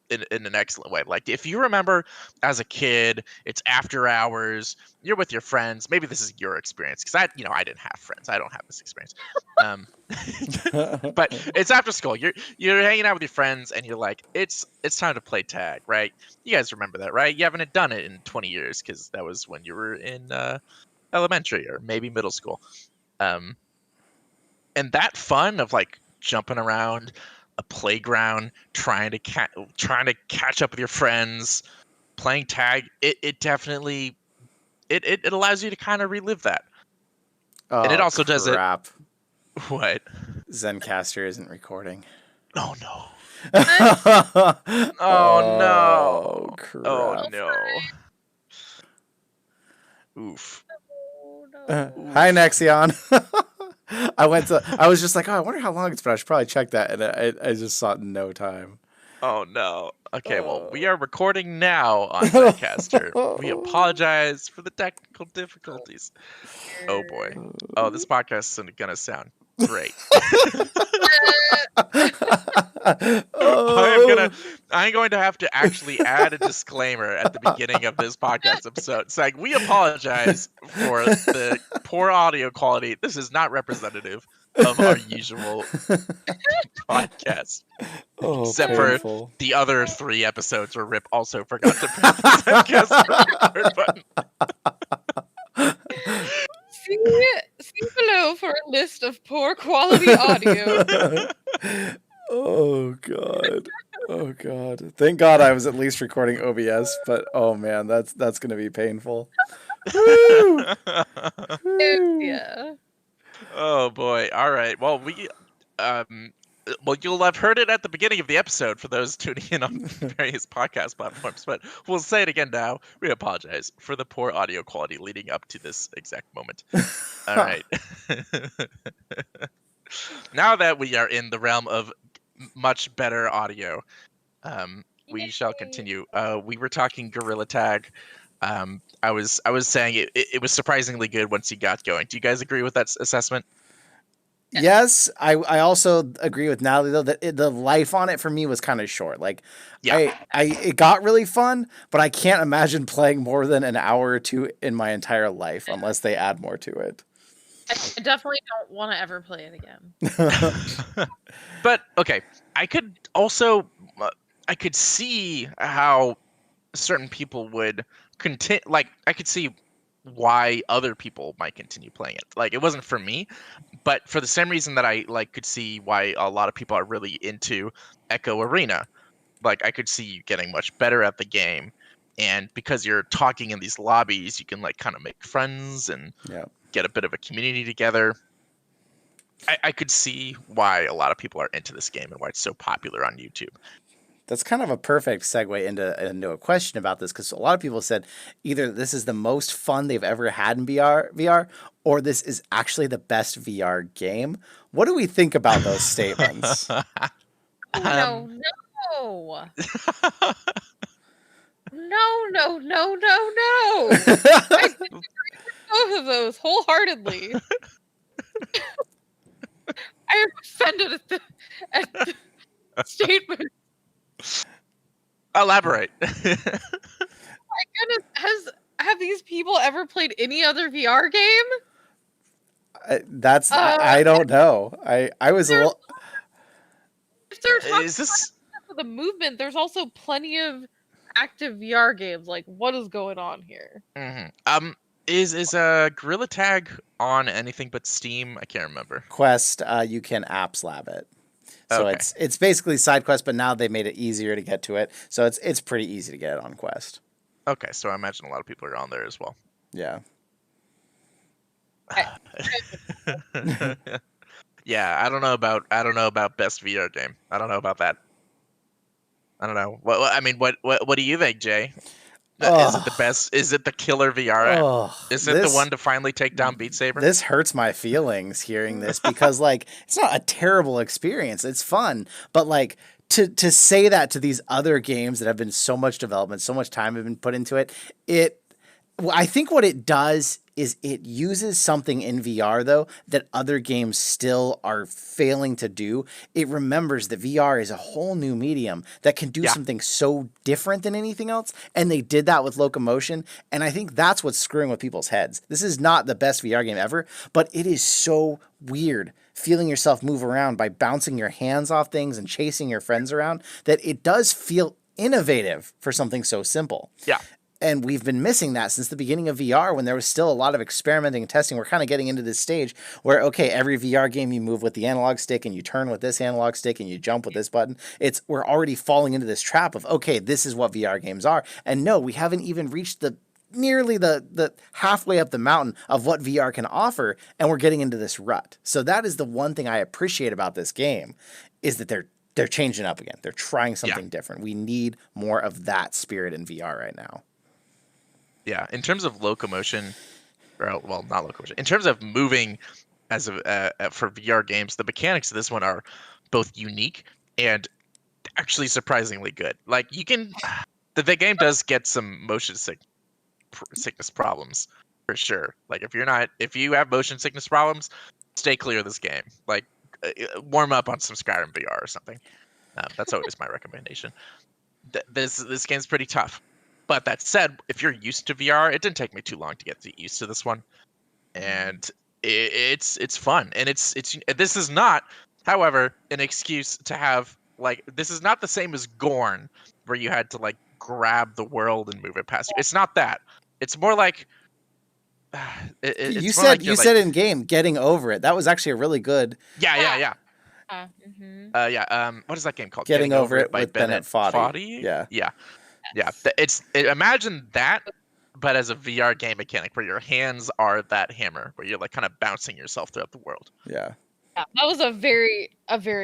in an excellent way. Like if you remember as a kid, it's after hours, you're with your friends. Maybe this is your experience because I didn't have friends. I don't have this experience. But it's after school. You're hanging out with your friends and you're like, it's time to play tag, right? You guys remember that, right? You haven't done it in 20 years because that was when you were in elementary or maybe middle school. And that fun of like jumping around a playground, trying to catch up with your friends, playing tag, it definitely it allows you to kind of relive that. And it also does it. What? Zencaster isn't recording. Oh no. Oh no. crap. Oh no. Oof. Oh, no. Hi, Nexion. I was just like, oh, I wonder how long it's been. I should probably check that, and I just saw it in no time. Oh no. Okay, well, we are recording now on Zencaster. We apologize for the technical difficulties. Oh boy. Oh, this podcast is gonna sound great. I'm going to have to actually add a disclaimer at the beginning of this podcast episode saying we apologize for the poor audio quality. This is not representative of our usual podcast. Except painful. for the other 3 episodes where Rip also forgot to press the podcast button. See below for a list of poor quality audio. Oh god. Thank God I was at least recording OBS, but oh man, that's gonna be painful. Woo! Yeah. Oh boy. All right. Well, you'll have heard it at the beginning of the episode for those tuning in on various podcast platforms, but we'll say it again now. We apologize for the poor audio quality leading up to this exact moment. All right. Now that we are in the realm of much better audio, we shall continue. We were talking Gorilla Tag. I was saying it was surprisingly good once you got going. Do you guys agree with that assessment? Yes, I also agree with Natalie though that the life on it for me was kind of short. Like, yeah. It got really fun, but I can't imagine playing more than an hour or 2 in my entire life unless they add more to it. I definitely don't want to ever play it again. But okay, I could see how certain people would continue. Like, I could see why other people might continue playing it. Like, it wasn't for me, but for the same reason that I could see why a lot of people are really into Echo Arena. Like, I could see you getting much better at the game, and because you're talking in these lobbies, you can kind of make friends and get a bit of a community together. I could see why a lot of people are into this game and why it's so popular on YouTube. That's kind of a perfect segue into a question about this, because a lot of people said either this is the most fun they've ever had in VR, or this is actually the best VR game. What do we think about those statements? No. No. I agree with both of those wholeheartedly. I am offended at the statement. Elaborate. My goodness, have these people ever played any other VR game? I don't know. I was a little. If they're talking about the movement, there's also plenty of active VR games. Like, what is going on here? Mm-hmm. Is Gorilla Tag on anything but Steam? I can't remember. Quest, you can apps lab it. So okay. It's basically side quest, but now they made it easier to get to it. So it's pretty easy to get it on Quest. Okay, so I imagine a lot of people are on there as well. Yeah. Yeah, I don't know about best VR game. I don't know about that. I don't know. What do you think, Jay? Is it the best? Is it the killer VR app? Is it the one to finally take down Beat Saber? This hurts my feelings hearing this because it's not a terrible experience. It's fun, but to say that to these other games that have been so much development, so much time have been put into it, I think what it does is it uses something in VR though that other games still are failing to do. It remembers that VR is a whole new medium that can do something so different than anything else, and they did that with locomotion, and I think that's what's screwing with people's heads. This is not the best VR game ever, but it is so weird feeling yourself move around by bouncing your hands off things and chasing your friends around that it does feel innovative for something so simple. Yeah. And we've been missing that since the beginning of VR when there was still a lot of experimenting and testing. We're kind of getting into this stage where, okay, every VR game you move with the analog stick and you turn with this analog stick and you jump with this button. We're already falling into this trap of, okay, this is what VR games are. And no, we haven't even reached nearly the halfway up the mountain of what VR can offer, and we're getting into this rut. So that is the one thing I appreciate about this game, is that they're changing up again. They're trying something different. We need more of that spirit in VR right now. Yeah, in terms of locomotion, well, not locomotion. In terms of moving as for VR games, the mechanics of this one are both unique and actually surprisingly good. Like the game does get some motion sickness problems for sure. Like if you have motion sickness problems, stay clear of this game. Like warm up on some Skyrim VR or something. That's always my recommendation. This game's pretty tough. But that said, if you're used to VR, it didn't take me too long to get used to this one, and it's fun. And this is not, however, an excuse to have this is not the same as Gorn, where you had to grab the world and move it past you. It's not that. It's more like you said in game getting over it. That was actually a really good. Yeah. Mm-hmm. What is that game called? Getting over it by with Bennett Foddy. Yeah. Imagine that, but as a VR game mechanic, where your hands are that hammer, where you're kind of bouncing yourself throughout the world. Yeah. That was a very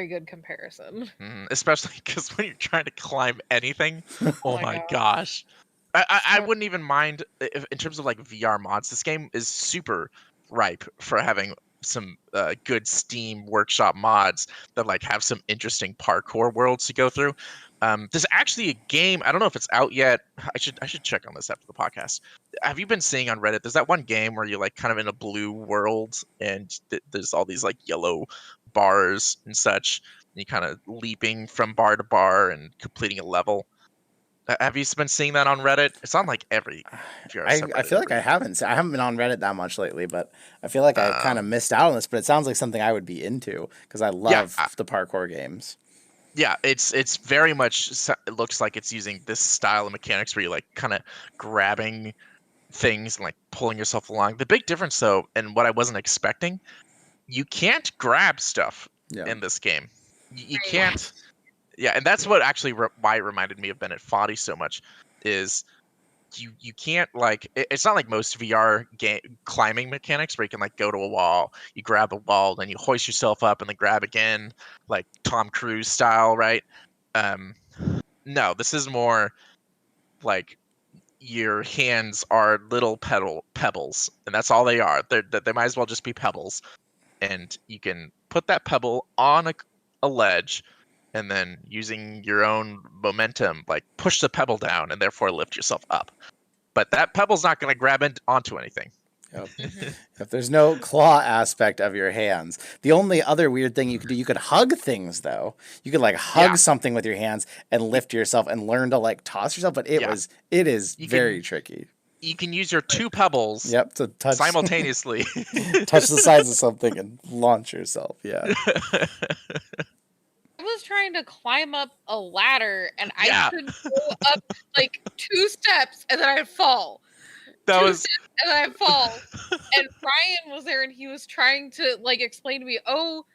good comparison. Especially because when you're trying to climb anything, oh my gosh. I wouldn't even mind in terms of VR mods. This game is super ripe for having some good Steam Workshop mods that have some interesting parkour worlds to go through. There's actually a game. I don't know if it's out yet. I should check on this after the podcast. Have you been seeing on Reddit? There's that one game where you're kind of in a blue world and there's all these yellow bars and such. And you kind of leaping from bar to bar and completing a level. Have you been seeing that on Reddit? It's on every. I feel like I haven't been on Reddit that much lately, but I feel like I kind of missed out on this. But it sounds like something I would be into because I love the parkour games. Yeah, it's very much. It looks like it's using this style of mechanics where you're kind of grabbing things and pulling yourself along. The big difference, though, and what I wasn't expecting, you can't grab stuff in this game. You can't. Yeah, and that's what actually why it reminded me of Bennett Foddy so much is you can't it's not like most VR game climbing mechanics where you can go to a wall, you grab a wall, then you hoist yourself up and then grab again, like Tom Cruise style, right? No, this is more your hands are little pebbles, and that's all they are. They might as well just be pebbles, and you can put that pebble on a ledge. And then using your own momentum, push the pebble down and therefore lift yourself up. But that pebble's not going to grab onto anything. Yep. If there's no claw aspect of your hands. The only other weird thing you could do, you could hug things though. You could hug something with your hands and lift yourself and learn to toss yourself. But it is very tricky. You can use your two pebbles to touch simultaneously. Touch the sides of something and launch yourself. Yeah. I was trying to climb up a ladder and I could go up 2 steps and then I'd fall. And then I'd fall. And Brian was there and he was trying to explain to me, oh,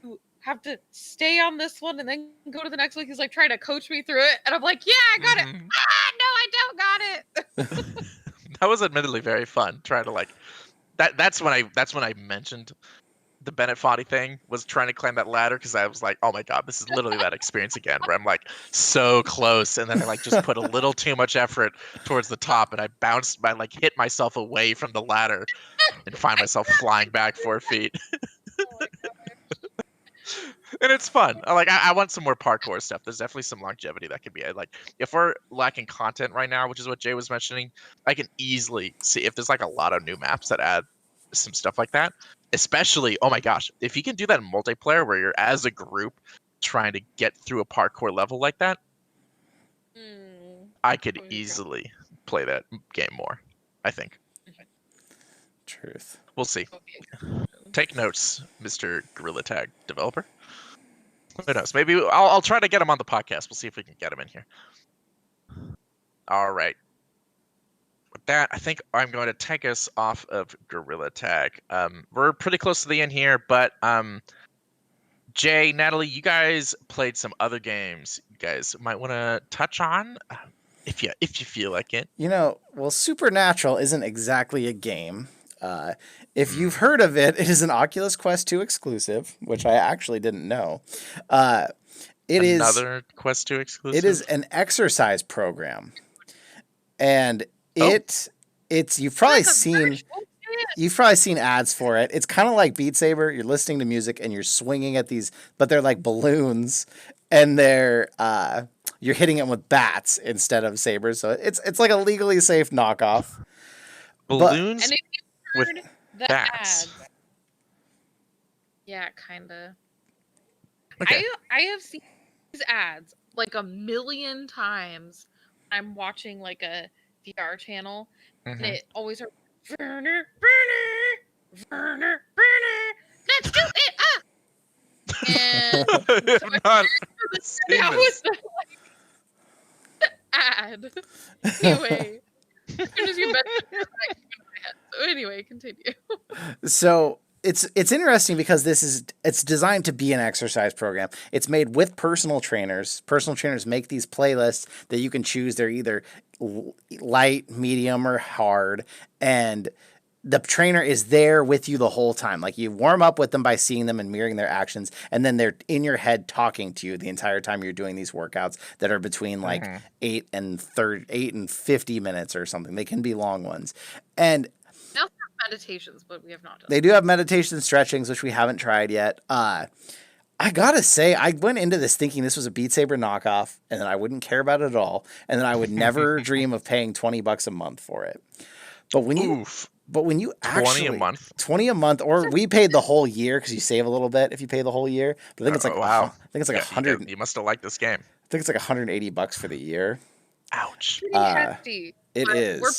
you have to stay on this one and then go to the next one. He's trying to coach me through it. And I'm like, yeah, I got it. No, I don't got it. That was admittedly very fun. Trying to that's when I mentioned the Bennett Foddy thing, was trying to climb that ladder because I was like, oh my god, this is literally that experience again where I'm so close, and then I just put a little too much effort towards the top and I bounced, I hit myself away from the ladder and find myself flying back 4 feet. Oh my And it's fun. I want some more parkour stuff. There's definitely some longevity that could be like if we're lacking content right now, which is what Jay was mentioning. I can easily see if there's like a lot of new maps that add some stuff like that. Especially, oh my gosh, if you can do that in multiplayer where you're as a group trying to get through a parkour level like that, I could easily play that game more. I think. Truth. We'll see. Take notes, Mr. Gorilla Tag developer. Who knows? Maybe I'll try to get him on the podcast. We'll see if we can get him in here. All right. With that, I think I'm going to take us off of Gorilla Tag. We're pretty close to the end here, but Jay, Natalie, you guys played some other games. You guys might want to touch on if you feel like it. Well, Supernatural isn't exactly a game. If you've heard of it, it is an Oculus Quest 2 exclusive, which I actually didn't know. It is another Quest 2 exclusive. It is an exercise program, and it's you've probably seen ads for it. It's kind of like Beat Saber. You're listening to music and you're swinging at these, but they're like balloons, and they're you're hitting them with bats instead of sabers. So it's like a legally safe knockoff. Balloons and with the bats. ads. Yeah, kind of. Okay. I have seen these ads like a million times. I'm watching like a VR channel, and it always are Werner, let's do it up. And so Not that was the ad. Anyway, as soon as you mentioned it, so anyway, continue. So it's interesting because it's designed to be an exercise program. It's made with personal trainers. Personal trainers make these playlists that you can choose. They're either light, medium, or hard, and the trainer is there with you the whole time. Like, you warm up with them by seeing them and mirroring their actions, and then they're in your head talking to you the entire time you're doing these workouts that are between like 8 and 50 minutes or something. They can be long ones. And They also have meditations, but we have not done. They do have meditation stretchings, which we haven't tried yet. I gotta say, I went into this thinking this was a Beat Saber knockoff, and then I wouldn't care about it at all, and then I would never dream of paying $20 a month for it. But when you actually 20 a month, or we paid the whole year because you save a little bit if you pay the whole year. But I think it's like wow. I think it's like 100. You must have liked this game. I think it's like $180 for the year. Ouch. Pretty hefty. It is. We're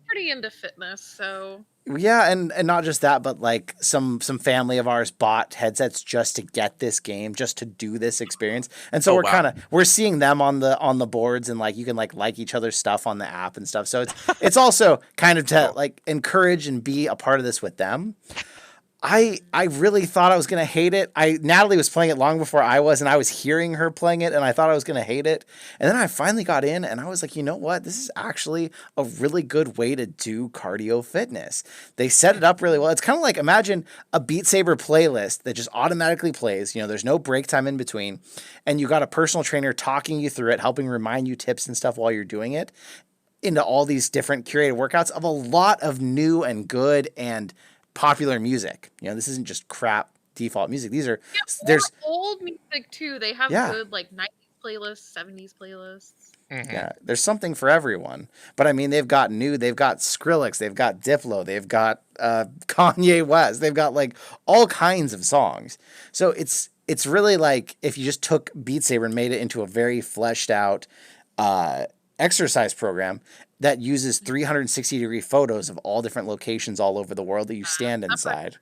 pretty into fitness, so. Yeah, and not just that, but like some family of ours bought headsets just to get this game, just to do this experience. And so we're seeing them on the boards, and like you can like each other's stuff on the app and stuff. So it's also kind of to like encourage and be a part of this with them. I really thought I was going to hate it. Natalie was playing it long before I was, and I was hearing her playing it, and I thought I was going to hate it. And then I finally got in, and I was like, you know what? This is actually a really good way to do cardio fitness. They set it up really well. It's kind of like, imagine a Beat Saber playlist that just automatically plays. There's no break time in between, and you got a personal trainer talking you through it, helping remind you tips and stuff while you're doing it, into all these different curated workouts of a lot of new and good and popular music. This isn't just crap default music. There's old music too. They have good like 90s playlists, 70s playlists. Yeah, there's something for everyone. But I mean, they've got Skrillex, they've got Diplo, they've got Kanye West, they've got like all kinds of songs. So it's really like if you just took Beat Saber and made it into a very fleshed out exercise program that uses 360-degree photos of all different locations all over the world that you stand inside.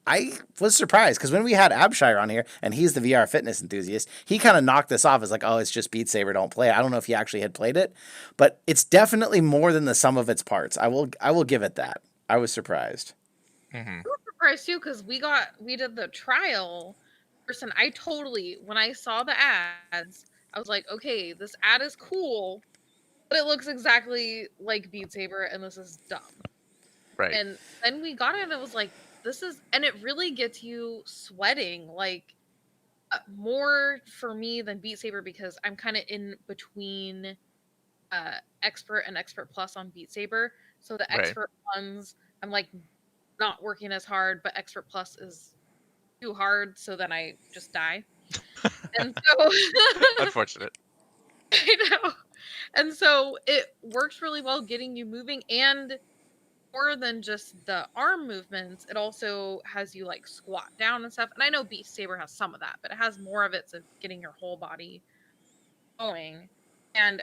I was surprised because when we had Abshire on here, and he's the VR fitness enthusiast, he kind of knocked this off as like, oh, it's just Beat Saber, don't play it. I don't know if he actually had played it, but it's definitely more than the sum of its parts. I will give it that. I was surprised. I was surprised too because we did the trial. Person, when I saw the ads, I was like, okay, this ad is cool, but it looks exactly like Beat Saber, and this is dumb. Right. And then we got it, and it was like, and it really gets you sweating, like, more for me than Beat Saber, because I'm kind of in between Expert and Expert Plus on Beat Saber. So the Expert ones, I'm like not working as hard, but Expert Plus is too hard, so then I just die. And so Unfortunate. I know. And so it works really well getting you moving, and more than just the arm movements, it also has you like squat down and stuff. And I know Beat Saber has some of that, but it has more of it, so getting your whole body going. And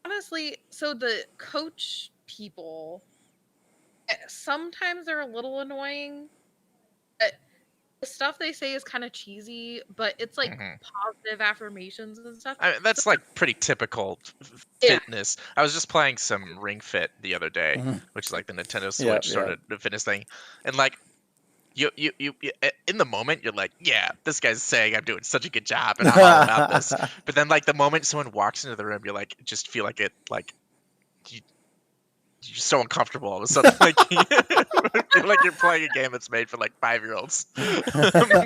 honestly, so the coach people, sometimes they're a little annoying. But the stuff they say is kind of cheesy, but it's like Mhm. positive affirmations and stuff. I mean, that's So like pretty typical Yeah. fitness. I was just playing some Ring Fit the other day, Mhm. which is like the Nintendo Yeah, Switch sort of fitness thing, and like you in the moment you're like, yeah, this guy's saying I'm doing such a good job and I'm all about this. But then like the moment someone walks into the room, you're like, just feel like it like you're so uncomfortable all of a sudden. Like you feel like you're playing a game that's made for like 5-year-olds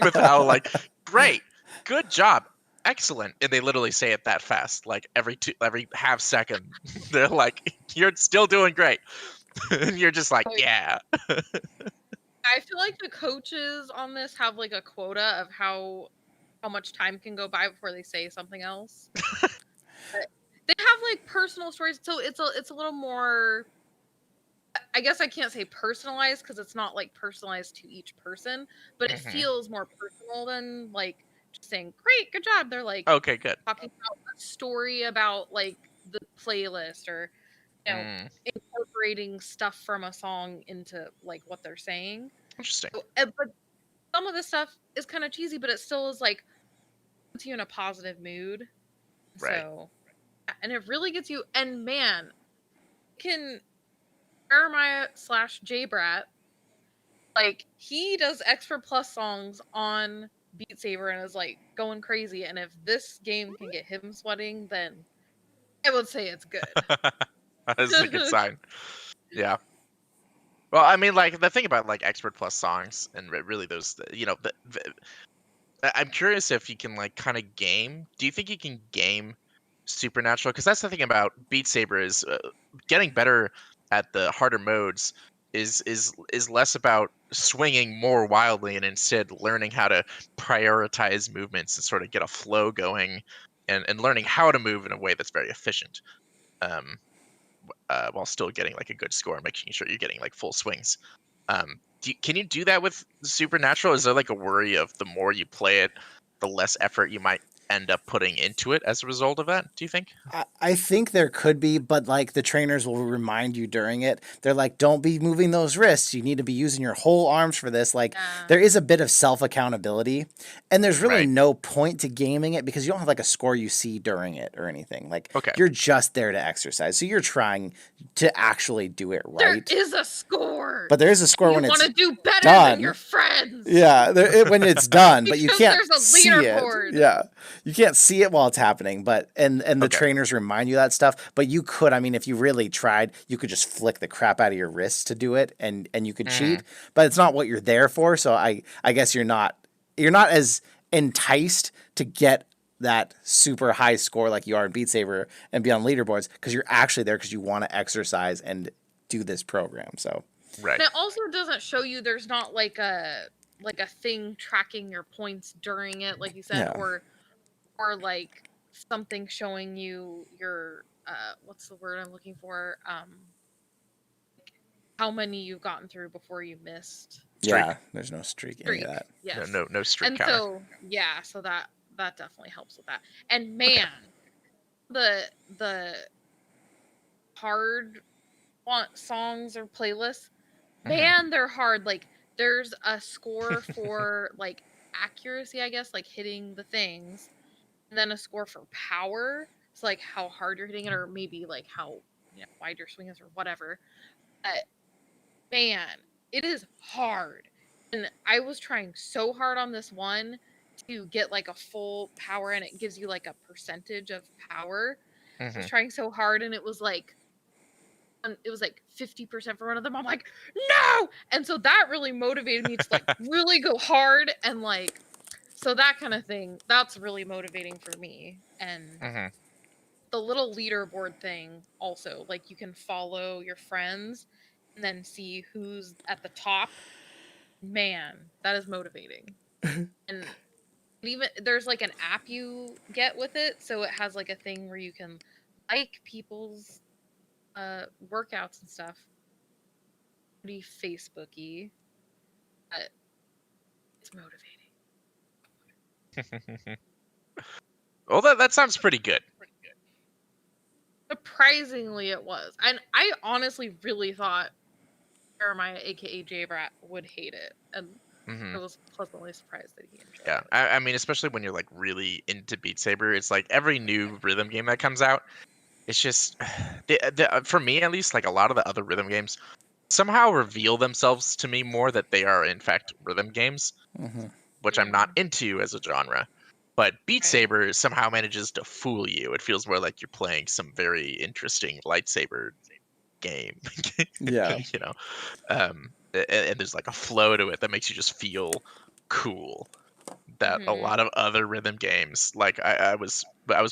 with how like great, good job, excellent, and they literally say it that fast, like every half second. They're like, you're still doing great, and you're just like, yeah. I feel like the coaches on this have like a quota of how much time can go by before they say something else. But they have like personal stories, so it's a little more. I guess I can't say personalized because it's not like personalized to each person, but it Mhm. feels more personal than like just saying "great, good job." They're like Okay, good. talking about a story about like the playlist, or Mm, incorporating stuff from a song into like what they're saying. interesting. So, but some of the stuff is kind of cheesy, but it still is like puts you in a positive mood. Right. So, and it really gets you. And man, can Jeremiah slash Jbrat, like he does Expert Plus songs on Beat Saber and is like going crazy. And if this game can get him sweating, then I would say it's good. That is a good sign. Yeah. Well, I mean, like the thing about like Expert Plus songs and really those, I'm curious if you can like kind of game. Do you think you can game Supernatural? Because that's the thing about Beat Saber is getting better at the harder modes is less about swinging more wildly and instead learning how to prioritize movements and sort of get a flow going and learning how to move in a way that's very efficient. Um, while still getting like a good score, making sure you're getting like full swings. Can you do that with Supernatural? Is there like a worry of the more you play it, the less effort you might end up putting into it as a result of that? Do you think? I think there could be, but like the trainers will remind you during it. They're like, don't be moving those wrists. You need to be using your whole arms for this. Like, there is a bit of self accountability, and there's really Right. no point to gaming it because you don't have like a score you see during it or anything. Like, Okay. you're just there to exercise. So you're trying to actually do it right. There is a score, But there is a score you when want it's to do better done. than your friends. Yeah, when it's done, but you Because can't there's a see leaderboard. it. Yeah, you can't see it while it's happening. But and the Okay. trainers remind you that stuff. But you could, I mean, if you really tried, you could just flick the crap out of your wrists to do it, and you could cheat. But it's not what you're there for. So I guess you're not as enticed to get that super high score like you are in Beat Saber and be on leaderboards because you're actually there because you want to exercise and do this program. So. Right. And it also doesn't show you there's not like a thing tracking your points during it, like you said, Yeah. or like something showing you your what's the word I'm looking for? How many you've gotten through before you missed. Yeah, there's no streak, any of that. Yes. No streak And counter. so yeah, so that definitely helps with that. And man, the hard songs or playlists, man, they're hard. Like there's a score for like accuracy, I guess, like hitting the things, and then a score for power. It's like how hard you're hitting it, or maybe like how wide your swing is, or whatever. Man, it is hard, and I was trying so hard on this one to get like a full power, and it gives you like a percentage of power. I was trying so hard, and it was like 50% for one of them. I'm like, no! And so that really motivated me to like really go hard, and like, so that kind of thing, that's really motivating for me. And the little leaderboard thing also, like you can follow your friends and then see who's at the top. Man, that is motivating. And even there's like an app you get with it, so it has like a thing where you can like people's workouts and stuff. Pretty Facebooky, but it's motivating. Well, that sounds pretty good. Surprisingly, it was. And I honestly really thought Jeremiah, aka J-Brat, would hate it. And I was pleasantly surprised that he enjoyed Yeah, it. I mean, especially when you're like really into Beat Saber, it's like every new rhythm game that comes out, it's just for me at least, like a lot of the other rhythm games somehow reveal themselves to me more that they are in fact rhythm games, which I'm not into as a genre. But Beat Saber somehow manages to fool you. It feels more like you're playing some very interesting lightsaber game. Yeah. You know, and there's like a flow to it that makes you just feel cool. That a lot of other rhythm games, like I was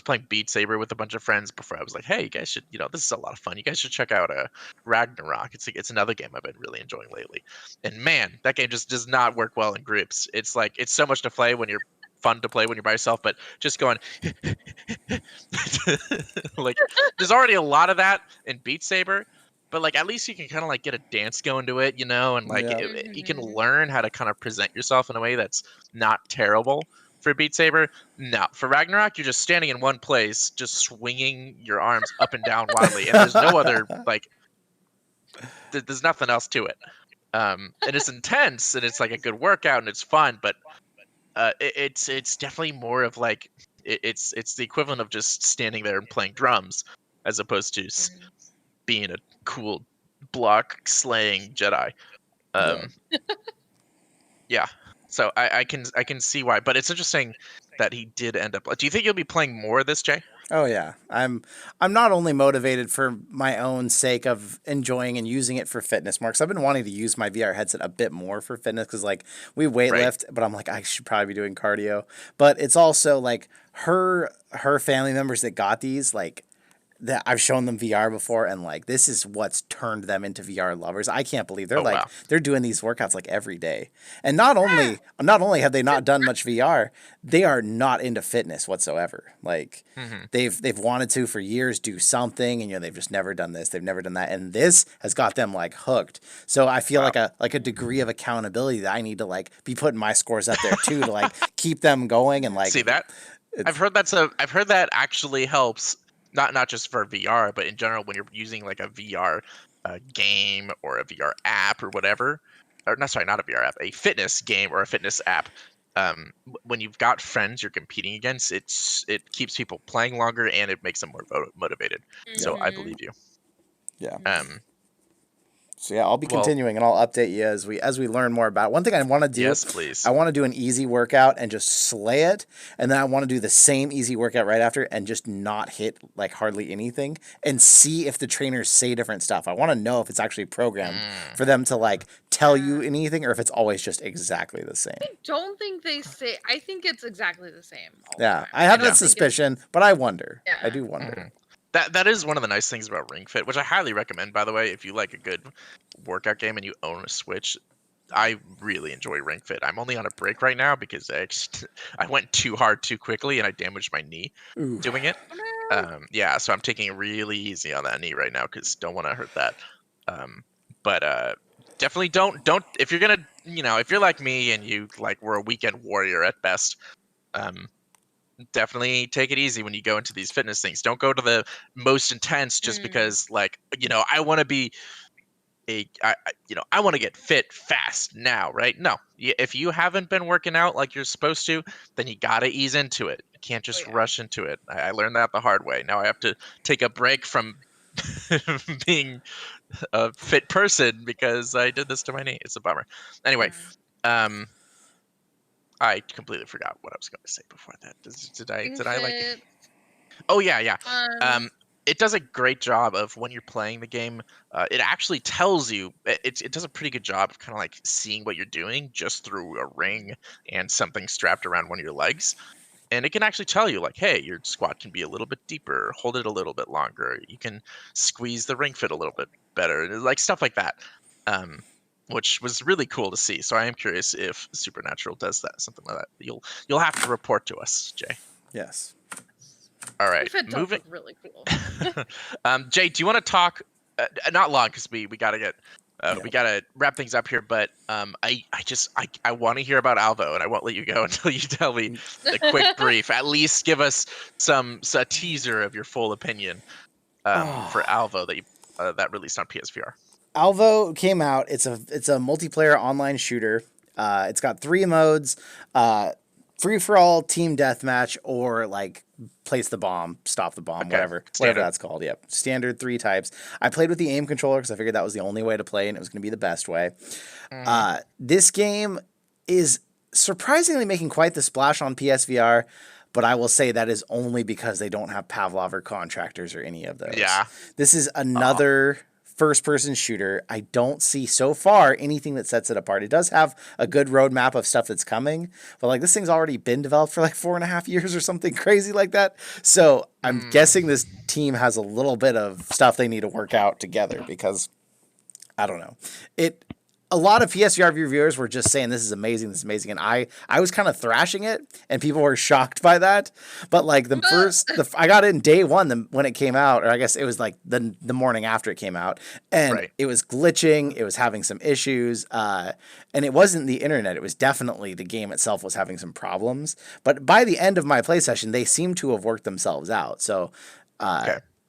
playing Beat Saber with a bunch of friends before. I was like, hey, you guys should, this is a lot of fun. You guys should check out Ragnarok. It's another game I've been really enjoying lately. And man, that game just does not work well in groups. It's like it's so much to play when you're fun to play when you're by yourself, but just going like there's already a lot of that in Beat Saber. But like at least you can kind of like get a dance going to it, and like Yeah. you can learn how to kind of present yourself in a way that's not terrible for Beat Saber. No, for Ragnarok, you're just standing in one place, just swinging your arms up and down wildly, and there's no other like. There's nothing else to it, and it's intense, and it's like a good workout, and it's fun, but it's definitely more of like it's the equivalent of just standing there and playing drums, as opposed to being a cool block slaying Jedi. Yeah. So I can see why, but it's interesting that he did end up. Do you think you'll be playing more of this, Jay? Oh yeah, I'm not only motivated for my own sake of enjoying and using it for fitness more, because I've been wanting to use my VR headset a bit more for fitness, because like we weightlift, but I'm like I should probably be doing cardio. But it's also like her family members that got these, like that I've shown them VR before, and like this is what's turned them into VR lovers. I can't believe they're Wow. they're doing these workouts like every day. And not only have they not done much VR, they are not into fitness whatsoever. Like they've wanted to for years do something, and they've just never done this, they've never done that, and this has got them like hooked. So I feel like a degree of accountability that I need to like be putting my scores up there too to like keep them going and like see that. I've heard that actually helps. Not just for VR, but in general when you're using like a VR game or a VR app or whatever, or not a VR app, a fitness game or a fitness app. When you've got friends you're competing against, it keeps people playing longer and it makes them more motivated. So I believe you. Yeah. So yeah, I'll be continuing, and I'll update you as we learn more about it. One thing I want to do, yes, please. I want to do an easy workout and just slay it, and then I want to do the same easy workout right after and just not hit like hardly anything, and see if the trainers say different stuff. I want to know if it's actually programmed for them to like tell you anything, or if it's always just exactly the same. I don't think they say. I think it's exactly the same. Yeah, I have that suspicion, but I wonder. Yeah. I do wonder. That is one of the nice things about Ring Fit, which I highly recommend, by the way. If you like a good workout game and you own a Switch, I really enjoy Ring Fit. I'm only on a break right now because I went too hard too quickly and I damaged my knee doing it. Yeah, so I'm taking it really easy on that knee right now because don't want to hurt that. But definitely don't if you're gonna if you're like me and you like were a weekend warrior at best. Definitely take it easy when you go into these fitness things. Don't go to the most intense just because like I want to be I want to get fit fast now, right? No, if you haven't been working out like you're supposed to, then you gotta ease into it. You can't just rush into it. I learned that the hard way. Now I have to take a break from being a fit person because I did this to my knee. It's a bummer. Anyway, I completely forgot what I was going to say before that. Did I like? Oh yeah. It does a great job of when you're playing the game. It actually tells you. It does a pretty good job of kind of like seeing what you're doing just through a ring and something strapped around one of your legs, and it can actually tell you like, hey, your squat can be a little bit deeper, hold it a little bit longer. You can squeeze the ring fit a little bit better, like stuff like that. which was really cool to see. So I am curious if Supernatural does something like that. You'll have to report to us, Jay. Yes. All right, If it does moving. look really cool. Jay, do you want to talk? Not long, because we gotta get. We gotta wrap things up here, but I want to hear about Alvo, and I won't let you go until you tell me a quick brief. At least give us a teaser of your full opinion for Alvo that released on PSVR. Alvo came out. It's a multiplayer online shooter. It's got 3 modes: free for all, team deathmatch, or like place the bomb, stop the bomb, whatever that's called. Yep, standard 3 types. I played with the aim controller because I figured that was the only way to play, and it was going to be the best way. This game is surprisingly making quite the splash on PSVR. But I will say that is only because they don't have Pavlov or Contractors or any of those. Yeah. This is another first-person shooter. I don't see so far anything that sets it apart. It does have a good roadmap of stuff that's coming, but like this thing's already been developed for like 4.5 years or something crazy like that. So I'm guessing this team has a little bit of stuff they need to work out together because I don't know. A lot of PSVR reviewers were just saying this is amazing, and I was kind of thrashing it, and people were shocked by that. But like I got it in day one when it came out, or I guess it was like the morning after it came out, and it was glitching, it was having some issues, and it wasn't the internet, it was definitely the game itself was having some problems. But by the end of my play session, they seem to have worked themselves out. So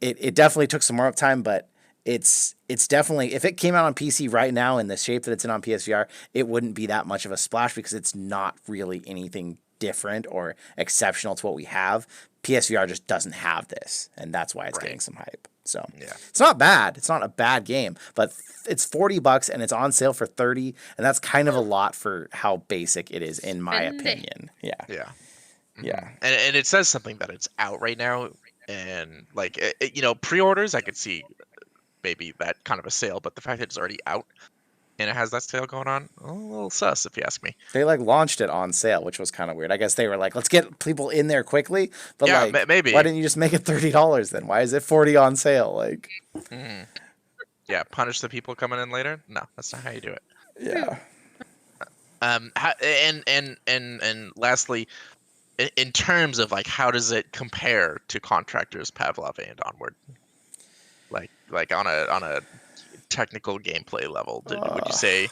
it definitely took some more time, but it's definitely, if it came out on PC right now in the shape that it's in on PSVR, it wouldn't be that much of a splash because it's not really anything different or exceptional to what we have. PSVR just doesn't have this, and that's why it's getting some hype. So it's not bad. It's not a bad game, but it's $40 and it's on sale for $30, and that's kind of a lot for how basic it is, in my opinion. Yeah. And it says something that it's out right now, and like pre-orders, I could see maybe that kind of a sale, but the fact that it's already out and it has that sale going on, a little sus, if you ask me. They like launched it on sale, which was kind of weird. I guess they were like, let's get people in there quickly, but maybe why didn't you just make it $30 then? Why is it $40 on sale? Like, punish the people coming in later? No, that's not how you do it. Yeah. And lastly, in terms of like, how does it compare to Contractors, Pavlov, and Onward? Like on a technical gameplay level, would you say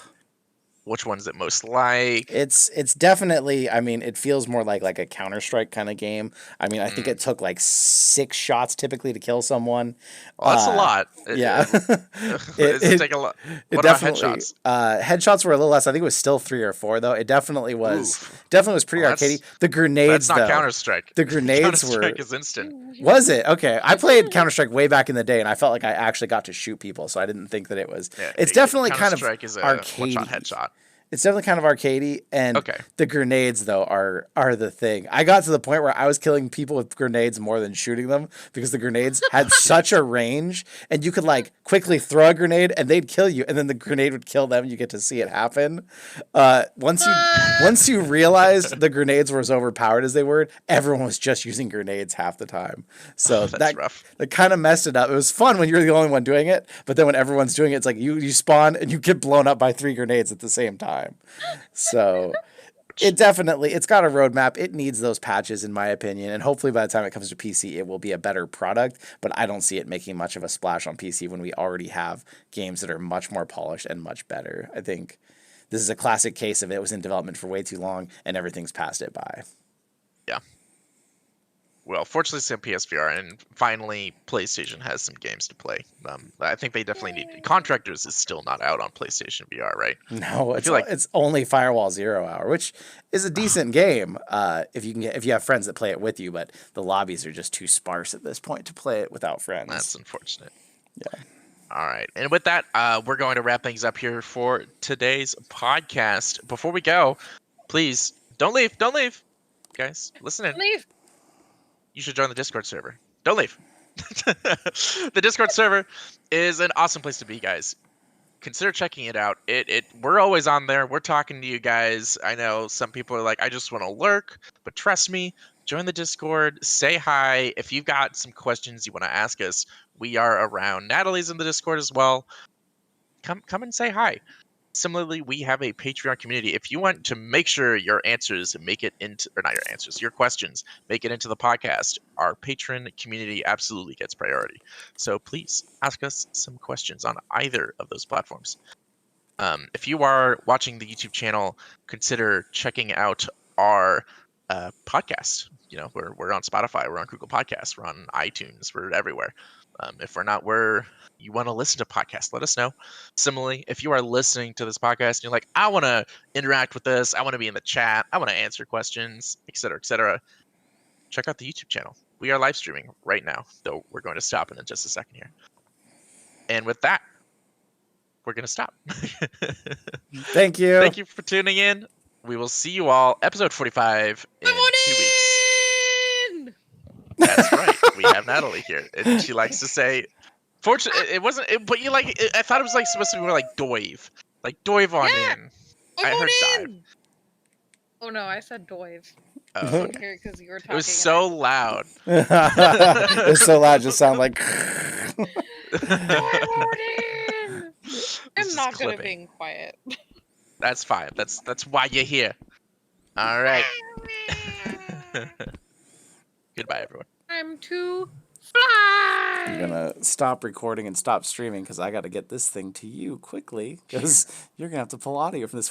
which one's it most like? It's definitely, I mean, it feels more like a Counter-Strike kind of game. I mean, I think it took like 6 shots typically to kill someone. Well, that's a lot. It take a lot. What about headshots? Headshots were a little less. I think it was still 3 or 4 though. It definitely was pretty arcadey. The grenades, that's not Counter-Strike. The grenades Counter-Strike is instant. Was it? Okay. I played Counter-Strike way back in the day, and I felt like I actually got to shoot people, so I didn't think that it was. It's definitely kind of arcadey. One-shot headshot. It's definitely kind of arcadey, and the grenades though are the thing. I got to the point where I was killing people with grenades more than shooting them because the grenades had such a range, and you could like quickly throw a grenade and they'd kill you, and then the grenade would kill them. You get to see it happen. Once you realized the grenades were as overpowered as they were, everyone was just using grenades half the time. So that's rough. That kind of messed it up. It was fun when you're the only one doing it, but then when everyone's doing it, it's like you spawn and you get blown up by 3 grenades at the same time. So it's got a roadmap. It needs those patches, in my opinion, and hopefully by the time it comes to PC, it will be a better product, but I don't see it making much of a splash on PC when we already have games that are much more polished and much better. I think this is a classic case of it was in development for way too long and everything's passed it by. Yeah. Well, fortunately, it's on PSVR, and finally, PlayStation has some games to play. I think they definitely need. Contractors is still not out on PlayStation VR, right? No, it's only Firewall 0 Hour, which is a decent game if you have friends that play it with you. But the lobbies are just too sparse at this point to play it without friends. That's unfortunate. Yeah. All right, and with that, we're going to wrap things up here for today's podcast. Before we go, please don't leave, guys. Listen in. Don't leave. You should join the Discord server. Don't leave. The Discord server is an awesome place to be, guys. Consider checking it out. We're always on there. We're talking to you guys. I know some people are like, I just want to lurk, but trust me, join the Discord, say hi. If you've got some questions you want to ask us, we are around. Natalie's in the Discord as well. Come and say hi. Similarly, we have a Patreon community. If you want to make sure your answers make it into, or not your answers, your questions make it into the podcast, our patron community absolutely gets priority. So please ask us some questions on either of those platforms. If you are watching the YouTube channel, consider checking out our podcast. You know, we're on Spotify, we're on Google Podcasts, we're on iTunes, we're everywhere. If we're not where you want to listen to podcasts, let us know. Similarly, if you are listening to this podcast and you're like, I want to interact with this, I want to be in the chat, I want to answer questions, etc., check out the YouTube channel. We are live streaming right now, though we're going to stop in just a second here. And with that, we're going to stop. Thank you. Thank you for tuning in. We will see you all, episode 45, in 2 weeks. That's right. We have Natalie here, and she likes to say, fortunately, it wasn't, but you like, I thought it was like supposed to be more like doive. Like, doive on in. I heard dive. Oh no, I said doive. Oh, I couldn't hear it because you were talking. it was so loud. It's so loud, just sound like. I'm not good at being quiet. That's fine. That's why you're here. All right. Goodbye, everyone. Time to fly. I'm gonna stop recording and stop streaming because I got to get this thing to you quickly because you're gonna have to pull audio from this.